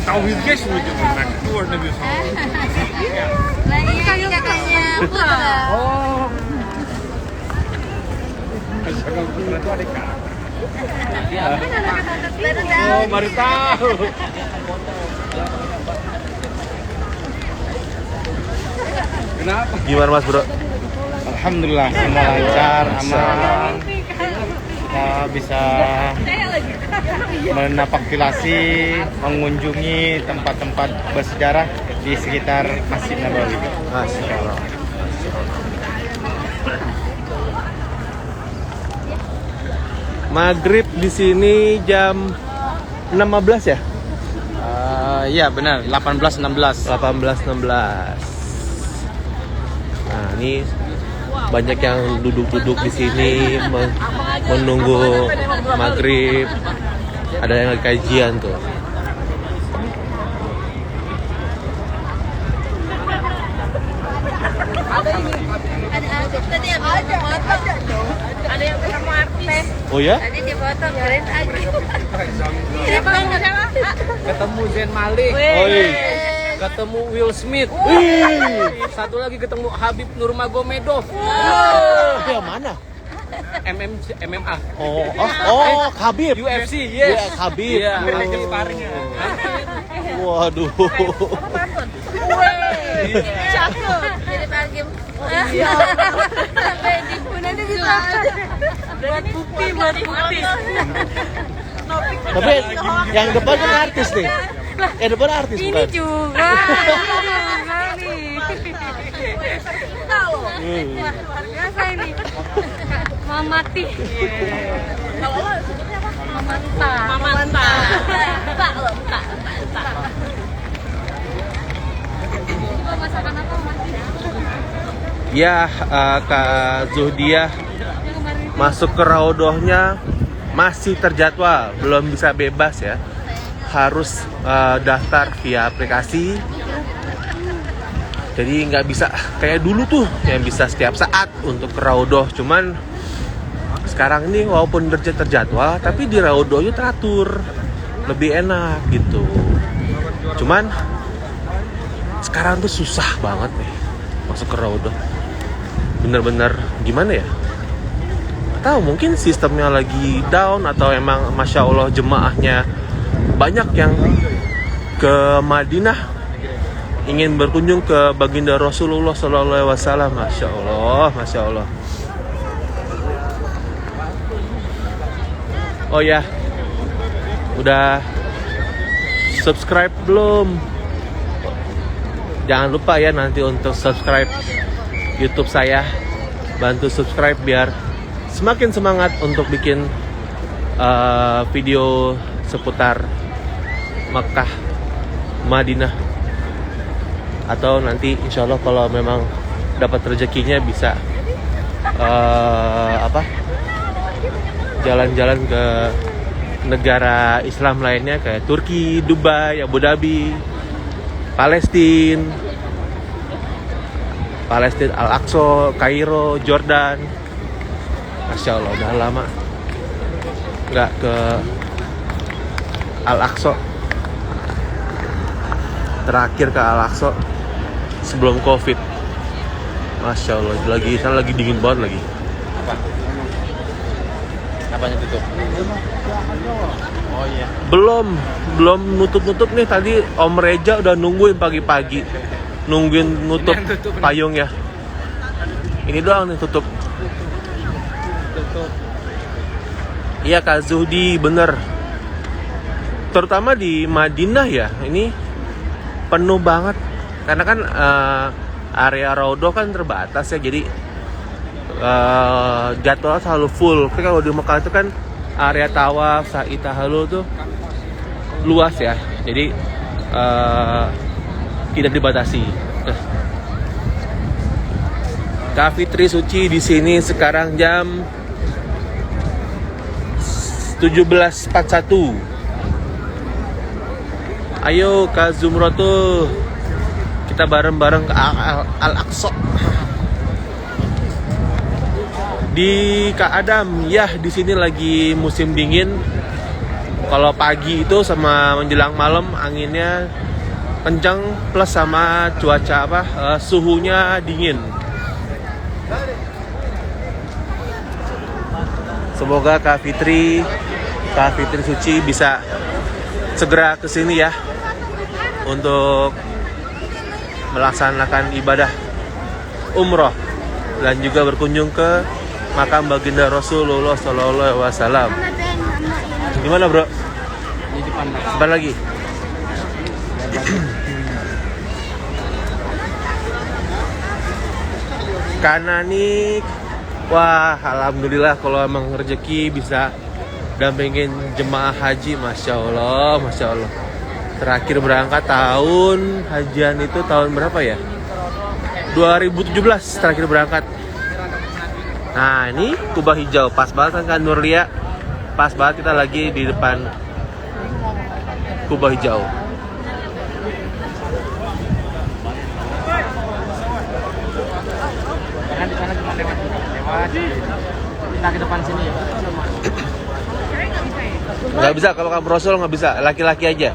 Tauhid guys, keluar dari kakaknya Putra. Oh. Oh, baru tahu. Kenapa? Gimana Mas Bro? Alhamdulillah semua lancar, aman. Kita bisa menapaktilasi, mengunjungi tempat-tempat bersejarah di sekitar Masjid Nabawi. Masya Allah. Maghrib di sini jam 16 ya? Iya benar, 18.16. 18.16. Nah, ini banyak yang duduk-duduk di sini menunggu maghrib. Ada yang lagi kajian tuh. Tadi ada yang ketemu artis. Oh ya? Tadi di foto keren lagi. Ketemu Zayn Malik. Oh iya. Ketemu Will Smith. Satu lagi ketemu Habib Nurmagomedov. Yang mana? MMA. Oh, Habib. UFC, yes. Ya, Habib. Iya, lagi sparring ya. Waduh. Cakep. Jadi pagi. Sampai di nanti bisa. Buat bukti. Tapi yang depan kan artis nih. Yang depan artis Ini bukan? juga nih. Tahu. Wah, luar biasa ini. Mamati. Kalau lo sebutnya apa? Mamanta. Mbak lo, Mbak. Ini masakan apa, Mati? Ya, Kak Zuhdiah masuk ke Raudohnya masih terjadwal, belum bisa bebas ya. Harus daftar via aplikasi. Jadi nggak bisa kayak dulu tuh yang bisa setiap saat untuk ke Raudoh. Cuman sekarang ini walaupun terjadwal, tapi di Raudohnya teratur, lebih enak gitu. Cuman sekarang tuh susah banget nih masuk ke Raudoh. Bener-bener gimana ya? Tahu mungkin sistemnya lagi down atau emang masya Allah jemaahnya banyak yang ke Madinah ingin berkunjung ke baginda Rasulullah SAW. Masya Allah. Oh ya, udah subscribe belum? Jangan lupa ya nanti untuk subscribe YouTube saya. Bantu subscribe biar semakin semangat untuk bikin video seputar Makkah, Madinah. Atau nanti insya Allah kalau memang dapat rezekinya bisa jalan-jalan ke negara Islam lainnya kayak Turki, Dubai, Abu Dhabi, Palestina, Al-Aqsa, Kairo, Jordan. Masya Allah udah lama nggak ke Al-Aqsa. Terakhir ke Al-Aqsa sebelum COVID. Masya Allah, sana lagi dingin banget lagi. Apanya tutup? Oh iya. Belum nutup nih, tadi Om Reja udah nungguin pagi-pagi. Nungguin nutup payung ya. Ini doang nih tutup. Iya Kak Zuhdi, bener. Terutama di Madinah ya, ini penuh banget. Karena kan area Raudhah kan terbatas ya, jadi jadwal selalu full. Tapi kalau di Mekah itu kan area tawaf, sa'i, tahallul tuh luas ya, jadi tidak dibatasi. Kak Fitri Suci di sini sekarang jam 17.41. Ayo Kak Zumrotul, kita bareng-bareng ke Al-Aqsa. Di Kak Adam, ya di sini lagi musim dingin. Kalau pagi itu sama menjelang malam anginnya kencang, plus sama cuaca suhunya dingin. Semoga Kak Fitri Suci bisa segera kesini ya untuk melaksanakan ibadah umroh dan juga berkunjung ke makam baginda Rasulullah Sallallahu Alaihi Wasallam. Gimana bro? Di depan. Sebentar lagi. Kananik. Wah, alhamdulillah kalau emang rezeki bisa dampingin jemaah haji, masya Allah. Terakhir berangkat tahun hajian itu tahun berapa ya? 2017 terakhir berangkat. Nah ini Kubah Hijau, pas banget kan Nurlia. Pas banget kita lagi di depan Kubah Hijau. Karena di sana cuma lewat kita ke depan sini ya. Nggak bisa, kalau makam Rasul nggak bisa, laki-laki aja.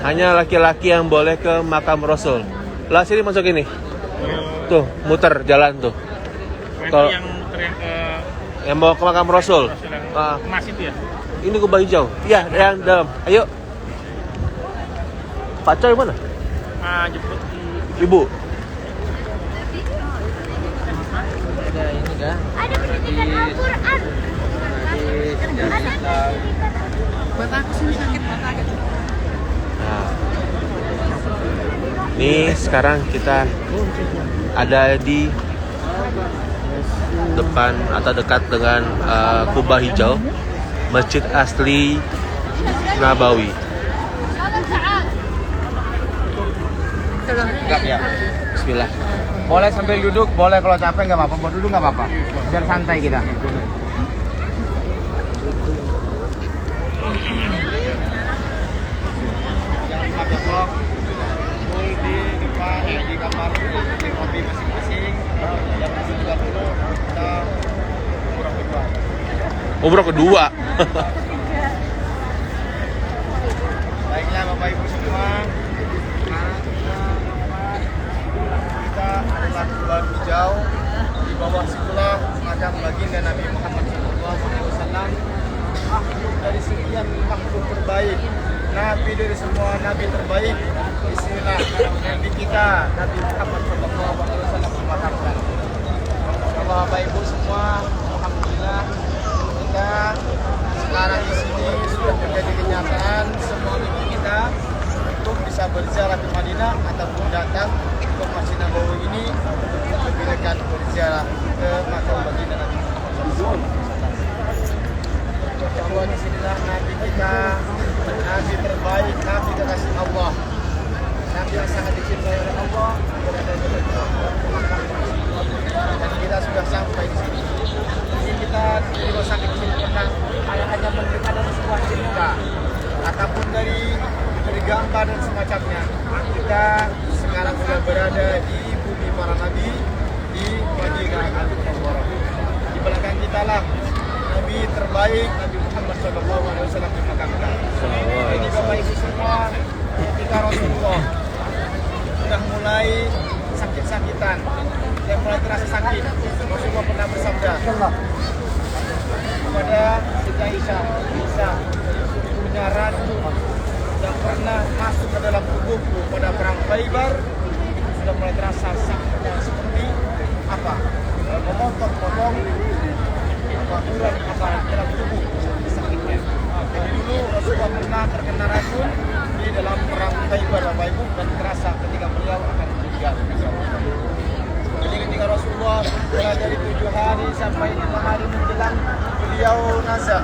Hanya laki-laki yang boleh ke makam Rasul. Lah sini masuk ini. Tuh, muter jalan tuh. Kalau Yang muter yang ke yang mau ke makam Rasul. emas itu ya? Ini Kubah Hijau. Iya, yang dalam. Ayo. Pak Coy mana? Jemput Ibu. Ada ini kan? Ada pendidikan Al-Quran. Nah. Ini sekarang kita ada di depan atau dekat dengan Kubah Hijau, Masjid Asli Nabawi. Enggak ya. Bismillah. Boleh sambil duduk, boleh kalau capek nggak apa-apa. Mau duduk nggak apa-apa. Biar santai kita. Jangan pakai vlog. Kumpul di depan di kamar di kopi masing-masing. Jam 7.30 kita Umroh kedua. Baiklah Bapak Ibu semua. Kita adalah Kubah Hijau. Di bawah situlah makam baginda Nabi Muhammad SAW. Makhluk dari sekian makhluk terbaik, Nabi dari semua Nabi terbaik. Disinilah Nabi kita, Nabi Muhammad SAW dimakamkan. Bapak Ibu semua, alhamdulillah kita sekarang di sini sudah menjadi kenyataan semua mimpi kita untuk bisa berziarah ke Madinah ataupun datang ke Masjid Nabawi ini untuk lebih dekat berziarah ke makam baginda Nabi Muhammad SAW. Bahwa disinilah Nabi kita, Nabi terbaik, Nabi kekasih Allah, Nabi yang sangat dicintai oleh Allah, berada di dan kita sudah sampai di sini. Jadi kita tidak sampai di sini tentang hanya mendengar dari sebuah cerita ataupun dari gambar dan semacamnya. Kita sekarang sudah berada di bumi para nabi di Madinah Al-Munawwarah. Di belakang kita lah Nabi terbaik, Nabi Muhammad SAW dimakamkan. Ini Bapak Ibu semua, ketika Rasulullah sudah mulai sakit-sakitan, yang mulai terasa sakit, Rasulullah pernah bersabda, kepada Siti Aisyah, bisa punya racun yang pernah masuk ke dalam tubuhku pada perang Khaybar, sudah mulai terasa sakitnya seperti apa? Memotong-potong urat apa dalam tubuh sakitnya. Jadi dulu Rasulullah pernah terkena racun di dalam perang Khaybar Bapak Ibu, dan terasa ketika beliau akan meninggal. Jadi ketika Rasulullah mulai dari 7 hari sampai 5 hari menjelang beliau nazar,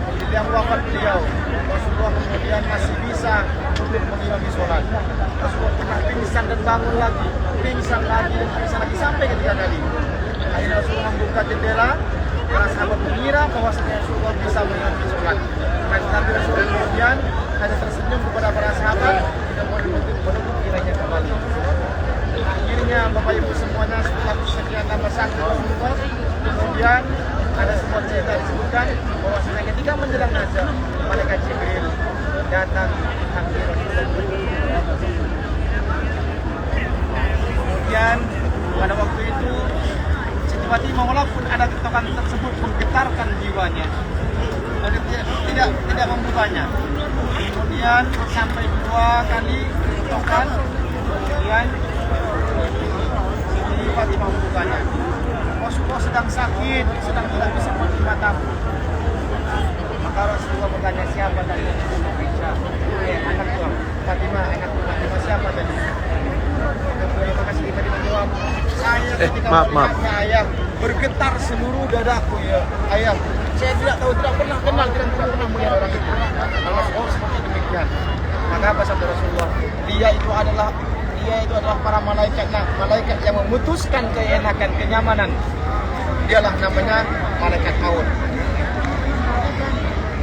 menjelang wafat beliau, Rasulullah kemudian masih bisa untuk mengimami sholat. Rasulullah pernah pingsan dan bangun lagi, pingsan lagi dan pingsan lagi sampai ketiga kali. Akhirnya Rasulullah membuka jendela, para sahabat mengira bahwasanya Rasulullah bisa mengimami sholat. Tapi Rasulullah kemudian hanya tersenyum kepada para sahabat, tidak mau menutup kiranya kembali. Akhirnya Bapak Ibu semuanya setelah sekian lama sakit Rasulullah, kemudian ada sebuah cerita disebutkan bahwa ketika menjelang nazar, malaikat Jibril datang menghampiri Rasulullah. Kemudian pada waktu itu tiba-tiba walaupun ada ketokan tersebut menggetarkan jiwanya, tidak membukanya. Kemudian sampai 2 kali ketokan, kemudian Siti Fatimah membukanya. Rasulullah sedang sakit, sedang tidak bisa melihat mataku. Maka Rasulullah bertanya, siapa tadi? Aisyah. Anakku Fatimah, anakku Fatimah, siapa tadi? Maka Siti Fatimah menjawab, saya ketika melihatnya ayah, bergetar seluruh dadaku ya ayah. Saya tidak tahu, tidak pernah kenal, tidak pernah melihat orang itu. Rasulullah seperti demikian. Maka apa sabda Rasulullah? Dia itu adalah para malaikat, malaikat yang memutuskan keenakan, kenyamanan. Dialah namanya malaikat maut.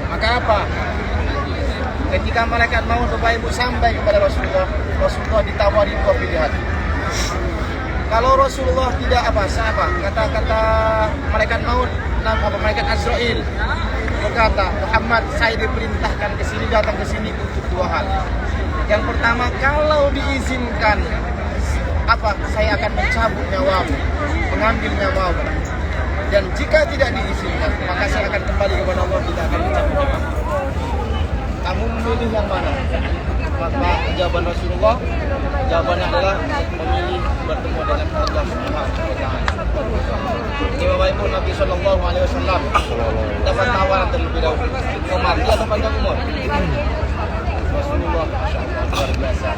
Maka apa? Ketika malaikat maut Bapak Ibu sampai kepada Rasulullah, Rasulullah ditawari 2 pilihan. Kalau Rasulullah tidak kata malaikat maut, malaikat Azrail berkata, Muhammad, saya diperintahkan ke sini, datang ke sini untuk 2 hal. Yang pertama, kalau diizinkan, saya akan mencabut nyawamu, mengambil nyawamu. Dan jika tidak diizinkan, maka saya akan kembali kepada Allah, tidak akan mencabut nyawamu. Kamu memilih yang mana? Maka jawaban Rasulullah, jawabannya adalah memilih bertemu dengan Allah Subhanahu wa Ta'ala. Ini Bapak Ibu, Nabi Sallallahu Alaihi Wasallam dapat tawaran terlebih dahulu. Umar, dia atau panjang umur? Rasulullah, Masya Allah, luar biasa.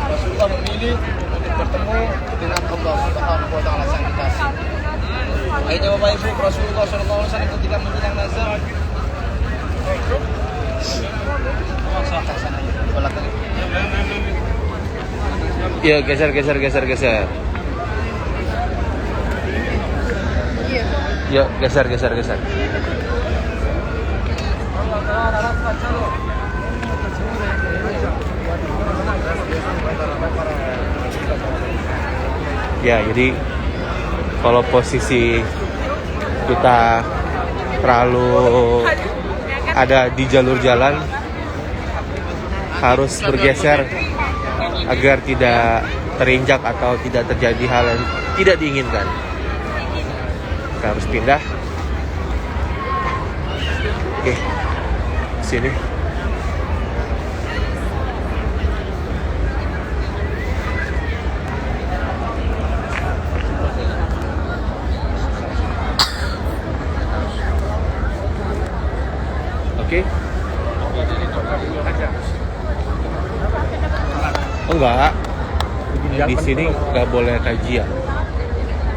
Rasulullah memilih untuk bertemu dengan Allah Subhanahu wa Ta'ala sang kekasih. Akhirnya Bapak Ibu, Rasulullah Sallallahu Alaihi Wasallam ketika menjelang nazar, Ya, geser. Yuk, geser. Ya, jadi kalau posisi kita terlalu ada di jalur jalan, harus bergeser agar tidak terinjak atau tidak terjadi hal yang tidak diinginkan. Kita harus pindah. Oke, sini. Oke. Enggak. Di sini nggak boleh kajian.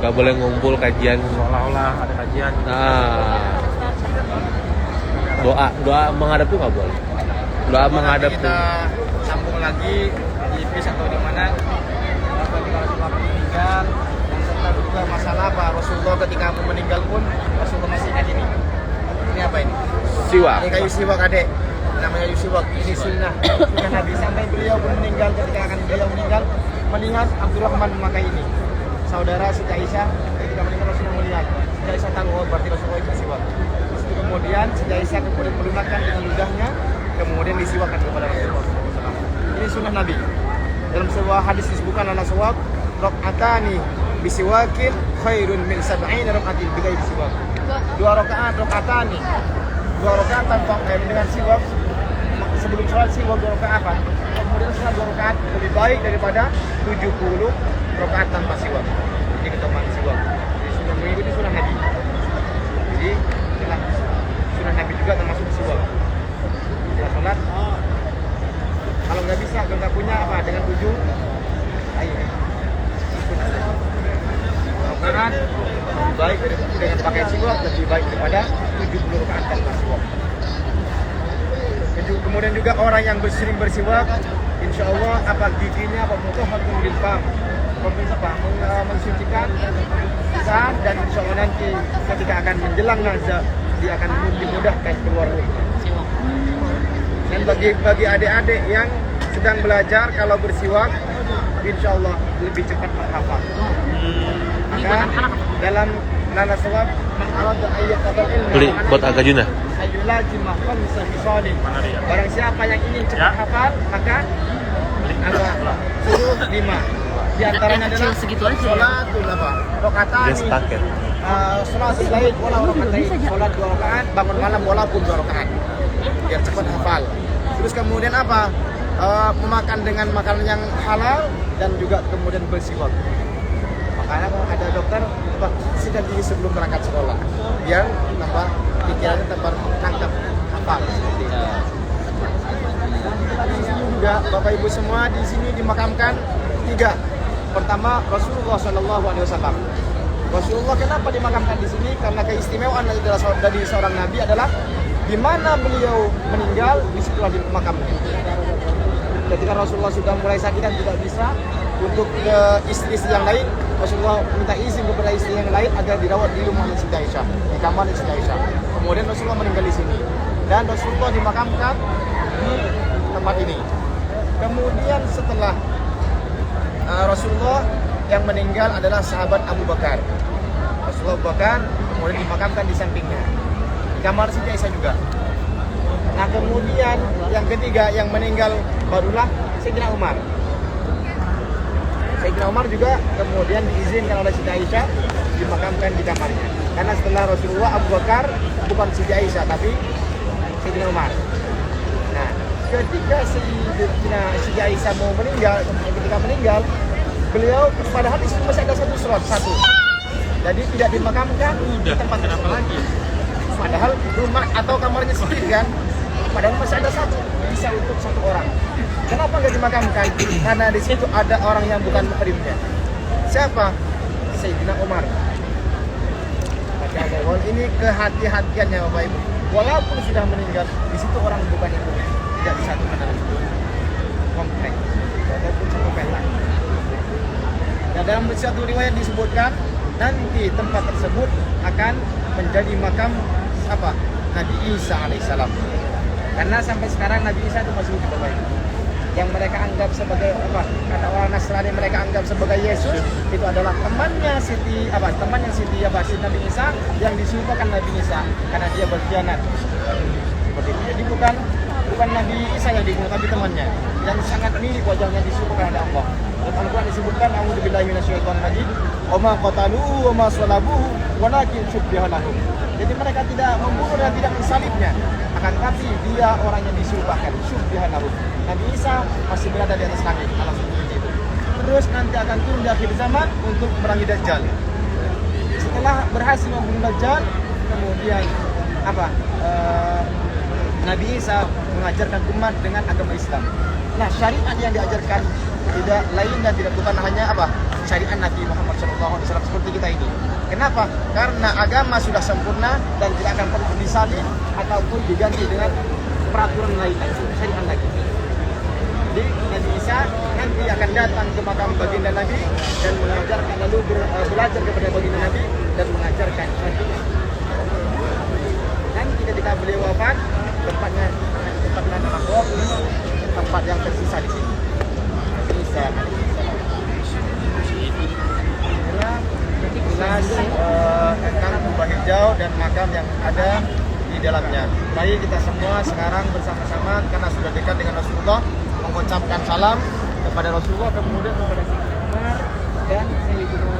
Nggak boleh ngumpul kajian. Seolah-olah ada kajian. Nah, doa menghadap tuh nggak boleh. Doa menghadap tuh. Kita sambung lagi di bis atau di mana? Ketika Rasulullah meninggal, dan serta juga masalah apa? Rasulullah ketika mau meninggal pun Rasulullah masih ingat ini. Ini apa ini? Siwak. Ini kayu siwak adek. Namanya kayu siwak. Ini sunnah Nabi sampai beliau pun meninggal. Ketika akan beliau meninggal, melihat Abdurrahman memakai ini. Saudara Siti Aisyah ketika meninggal Rasulullah melihat. Siti Aisyah tahu berarti Rasulullah itu siwak. Terus kemudian Siti Aisyah kemudian melunakkan dengan ludahnya, kemudian disiwakan kepada Rasulullah SAW. Ini sunnah Nabi. Dalam sebuah hadis disebutkan anak sawab, rakaatani bisiwakin khairun min sab'ina rakaatin bighairi siwak. 2 rakaat nih. 2 rakaat tanpa dengan siwak. Sebelum sholat siwak 2 rakaat apa? Kemudian sholat 2 rakaat lebih baik daripada 70 rakaat tanpa siwak. Jadi keutamaan siwak. Jadi sudah mengikuti sunnah Nabi. Jadi itulah sunnah Nabi juga termasuk siwak. Setelah sholat, kalau nggak bisa, kalau nggak punya apa dengan 7, ayo ikut aja. Rakaat lebih baik dengan pakai siwak lebih baik daripada 70 rakaat tanpa siwak. Kemudian juga orang yang sering bersiwak, insya Allah apa giginya apa muka harus dilpam, mensucikan lisan, dan insya Allah nanti ketika akan menjelang nazar dia akan dimudahkan keluar rumah. Dan bagi adik-adik yang sedang belajar, kalau bersiwak insya Allah lebih cepat menghafal. Maka dalam nana sawab mengarad ayat ilmu Beli buat agak Juna. Ayulah jimahkan bisa disolin. Barang siapa yang ingin cepat hafal, maka suruh 5. Di antaranya adalah segitu aja. sholatul apa? Rakaatani. Dia sepaket. Sholatul lail wala rakaatain. Sholat 2 rakaat, bangun malam walaupun 2 rakaat. Biar cepat hafal. Terus kemudian apa? Memakan dengan makanan yang halal dan juga kemudian bersiwak. Makanya ada dokter sikat gigi sebelum berangkat sekolah, biar tambah pikirannya tambah tangkap hafal seperti itu. Di sini juga Bapak Ibu semua di sini dimakamkan 3. Pertama Rasulullah SAW. Rasulullah kenapa dimakamkan di sini? Karena keistimewaan dari seorang Nabi adalah di mana beliau meninggal disitulah dimakamkan. Ketika Rasulullah sudah mulai sakit dan tidak bisa untuk ke istri-istri yang lain, Rasulullah minta izin kepada istri yang lain agar dirawat di rumah Siti Aisyah, di kamar Siti Aisyah. Kemudian Rasulullah meninggal di sini dan Rasulullah dimakamkan di tempat ini. Kemudian setelah Rasulullah yang meninggal adalah sahabat Abu Bakar. Rasulullah Abu Bakar kemudian dimakamkan di sampingnya, di kamar Siti Aisyah juga. Nah kemudian yang ketiga yang meninggal barulah Sayyidina Umar. Sayyidina Umar juga kemudian diizinkan oleh Siti Aisyah dimakamkan di kamarnya. Karena setelah Rasulullah, Abu Bakar bukan Siti Aisyah tapi Sayyidina Umar. Nah, ketika Siti Aisyah mau meninggal, ketika meninggal, beliau padahal di situ masih ada satu. Jadi tidak dimakamkan di tempat lagi. Padahal rumah atau kamarnya sendiri kan, padahal masih ada satu, bisa untuk 1 orang. Kenapa nggak dimakamkan? Karena di situ ada orang yang bukan muhrimnya. Siapa? Sayyidina Umar. Ini kehati-hatiannya Bapak Ibu. Walaupun sudah meninggal, di situ orang bukan yang muhrim, tidak disatukan dalam komplek. Walaupun satu petak. Nah, dalam satu riwayat disebutkan nanti tempat tersebut akan menjadi makam apa? Nabi Isa alaihissalam. Karena sampai sekarang Nabi Isa itu masih hidup Bapak Ibu. Yang mereka anggap sebagai apa? Kata orang Nasrani mereka anggap sebagai Yesus itu adalah temannya Siti Nabi Isa yang disumpahkan Nabi Isa karena dia berkhianat. Seperti itu. Jadi bukan Nabi Isa yang dibunuh tapi temannya yang sangat mirip wajahnya disumpahkan oleh Allah. Dalam Al-Quran disebutkan a'udzubillahi minasyaitonir rajim wa ma qataluhu wa ma salabuhu walakin syubbiha lahum. Jadi mereka tidak membunuh dan tidak mensalibnya, akan tapi dia orang yang disumpahkan syubbiha lahum. Nabi Isa masih berada di atas langit alam seperti itu. Terus nanti akan turun di akhir zaman untuk memerangi Dajjal. Setelah berhasil membunuh Dajjal, kemudian apa? Nabi Isa mengajarkan umat dengan agama Islam. Nah, syariat yang diajarkan tidak lain dan tidak bukan hanya apa? Syariat Nabi Muhammad SAW seperti kita ini. Kenapa? Karena agama sudah sempurna dan tidak akan perlu disalib ataupun diganti dengan peraturan lain, syariat lagi. Jadi Nabi Isa nanti akan datang ke makam baginda Nabi dan mengajarkan, lalu belajar kepada baginda Nabi dan mengajarkan syariat. Dan ketika beliau wafat, tempatnya tempat yang tersisa di sini. Nabi Isa jelas tentang kubah hijau dan makam yang ada di dalamnya. Mari kita semua sekarang bersama-sama karena sudah dekat dengan Rasulullah mengucapkan salam kepada Rasulullah, kemudian kepada Sayyidina Umar dan Sayyidina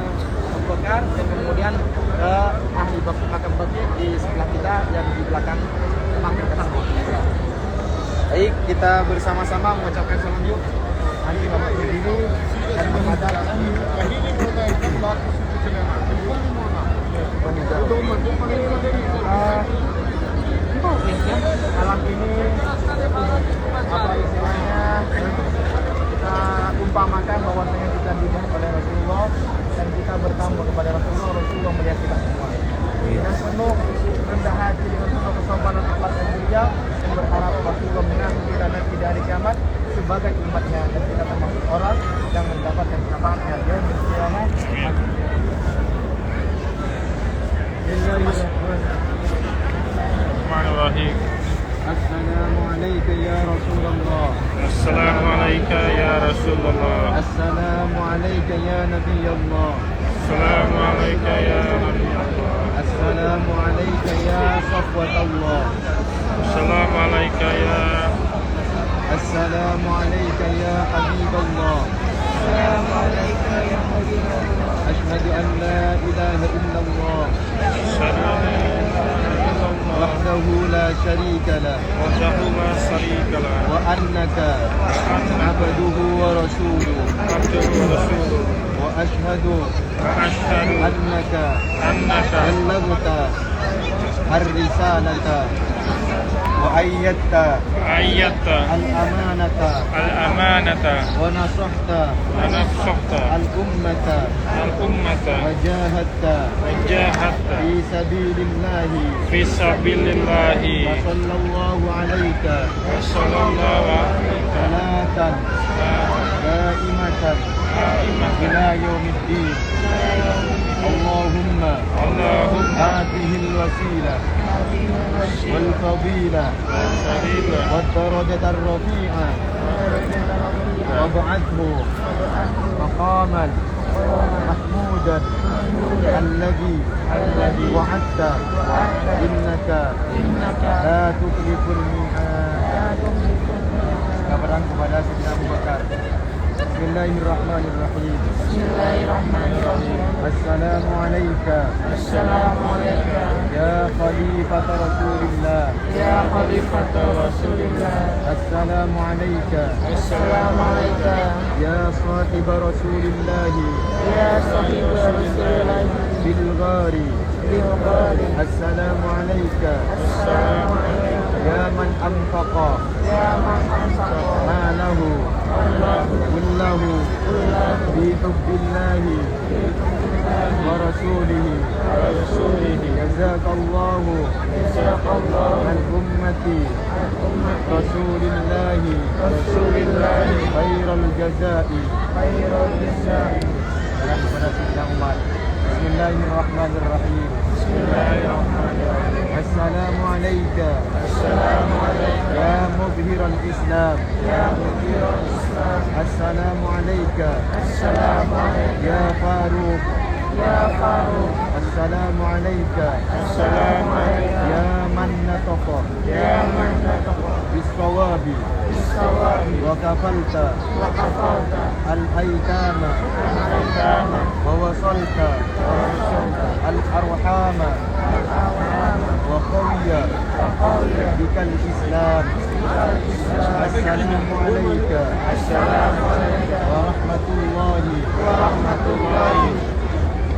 Abu Bakar dan kemudian ahli makam Baqi di sebelah kita yang di belakang makam tersebut. Baik, kita bersama-sama mengucapkan salam yuk. Mari Bapak berdiri dan menghadap malam ini apa istilahnya kita umpamakan bahwasanya kita dibuat kepada Rasulullah dan kita bertamu kepada Rasulullah. Rasulullah melihat kita semua dengan penuh rendah hati, dengan penuh kesopanan akhlak dan mulia, dan berharap Rasulullah mengasihi kita nanti di hari kiamat sebagai umatnya, dan kita termasuk orang yang mendapatkan syafaatnya di hari kiamat. Bismillahirrahmanirrahim. Assalamualaikum ya Rasulullah. Assalamualaikum ya Rasulullah. Assalamualaikum ya Nabi Allah. Assalamualaikum ya Nabi Allah. Assalamualaikum ya Safwat Allah. Assalamualaikum ya Assalamualaikum ya Habib Allah. Assalamualaikum ya Habib Allah. Ashhadu an la ilaha illallah wahdahu la syarika lah wa annaka abduhu wa rasuluh wa ashhadu annaka ballaghta ar-risalata wa ayyatta al-amanata wa nasahta al-ummata wa jahadta fi sabilillahi fi sabilillahi wa sallallahu alayka salatan daimatan ila yaumiddin. Allahumma hadhihi al-wasilah wal fadilah wad darajat ar-rafi'ah wab'athhu maqaman mahmudan alladhi wa'adta innaka la tukhliful mi'ad. Kabaran kepada Sayyidina Abu Bakar. Bismillahirrahmanirrahim. Assalamu alayka ya khalifata Rasulillah. Assalamu alayka ya sahiba Rasulillah bil ghari. Assalamu alayka ya man anfaqa malahu kullahu fi hubbillahi wa rasulihi. Jazakallahu an ummati rasulillahi khairal jazai. Salam kepada Sayyidina Umar. Bismillahirrahmanirrahim. Assalamu alayka ya mubhiral Islam. Assalamu alayka ya Faruq. Assalamu alayka ya man nataqa bis-sawabi wa kafalta al-aytama wa wasalta al-arhama wa qawiya bikal Islam. Assalamu alayka wa rahmatullahi.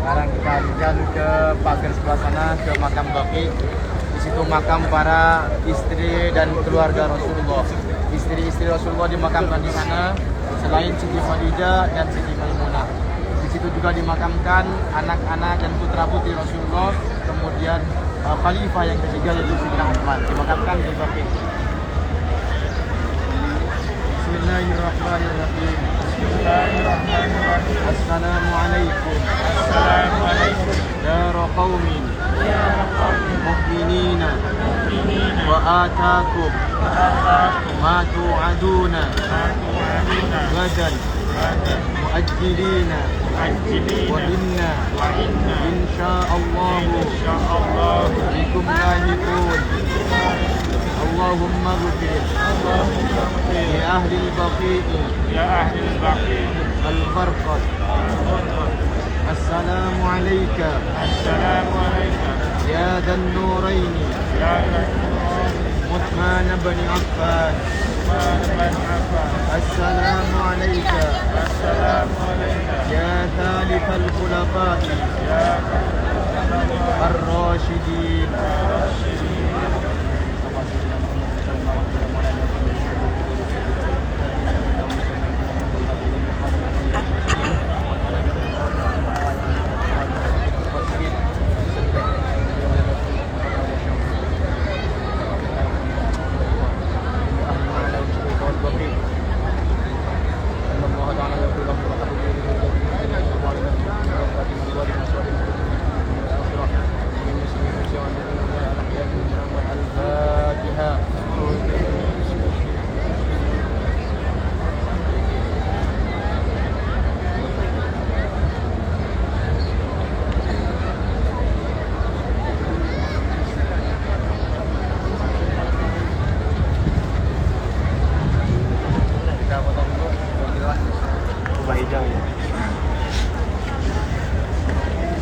Sekarang kita alihkan ke pagar sebelah sana, ke makam Baqi. Di situ makam para istri dan keluarga Rasulullah. Istri-istri Rasulullah dimakamkan di sana, selain Siti Khadijah dan Siti Maimunah. Di situ juga dimakamkan anak-anak dan putra-putri Rasulullah. Kemudian khalifah yang ketiga yaitu Sayyidina Utsman dimakamkan di Baqi. Bismillahirrahmanirrahim. Assalamualaikum dara qaumin mu'minina wa ataakum ma tu'aduna gadan mu'ajjilina wa inna insya'allahu bikum lahiqun. Allahumma ghfir li ahli al-Baqi al-Farqad. Assalamu alayka يا ذا النورين عثمان بن عفان السلام عليك يا ثالث الخلفاء الراشدين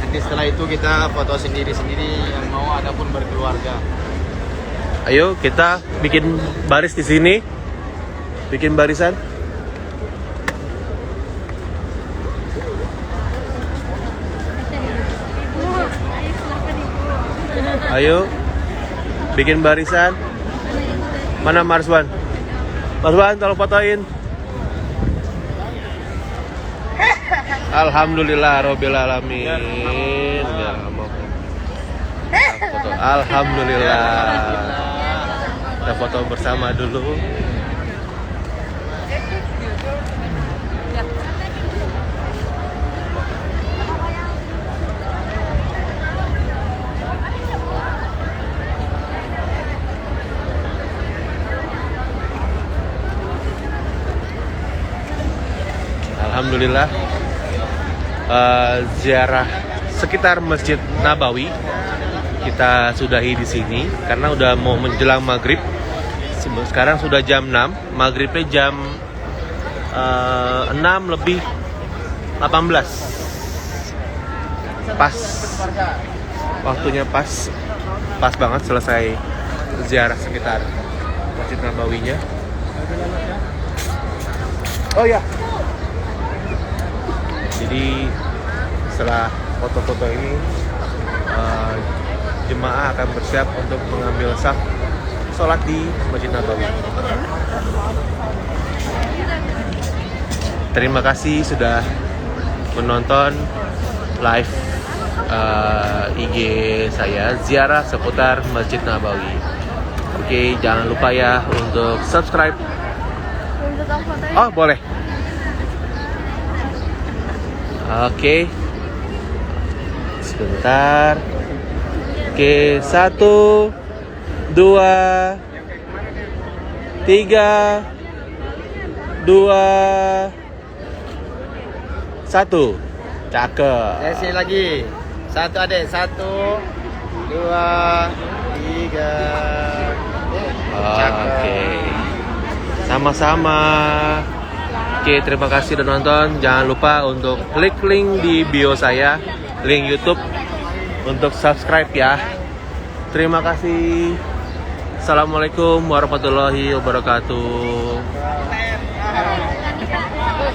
Nanti setelah itu kita foto sendiri-sendiri, yang mau ada pun berkeluarga. Ayo kita bikin baris di sini. Bikin barisan. Ayo bikin barisan. Mana Marswan? Marswan tolong fotoin. Alhamdulillah Rabbil Alamin. Ya, foto. Alhamdulillah. Kita foto bersama dulu. Alhamdulillah ziarah sekitar Masjid Nabawi kita sudahi di sini karena udah mau menjelang maghrib. Sekarang sudah jam 6, maghribnya jam 6 lebih 18. Pas waktunya pas banget selesai ziarah sekitar Masjid Nabawinya. Oh ya. Jadi setelah foto-foto ini jemaah akan bersiap untuk mengambil saf sholat di Masjid Nabawi. Terima kasih sudah menonton live IG saya ziarah seputar Masjid Nabawi. Oke, jangan lupa ya untuk subscribe. Oh boleh. Oke, sebentar. Oke, 1, 2, 3, 2, 1. Cakep. Sesi lagi. 1 adik, 1, 2, 3. Oke. Sama-sama. Oke, terima kasih udah nonton. Jangan lupa untuk klik link di bio saya, link YouTube untuk subscribe ya. Terima kasih. Assalamualaikum warahmatullahi wabarakatuh.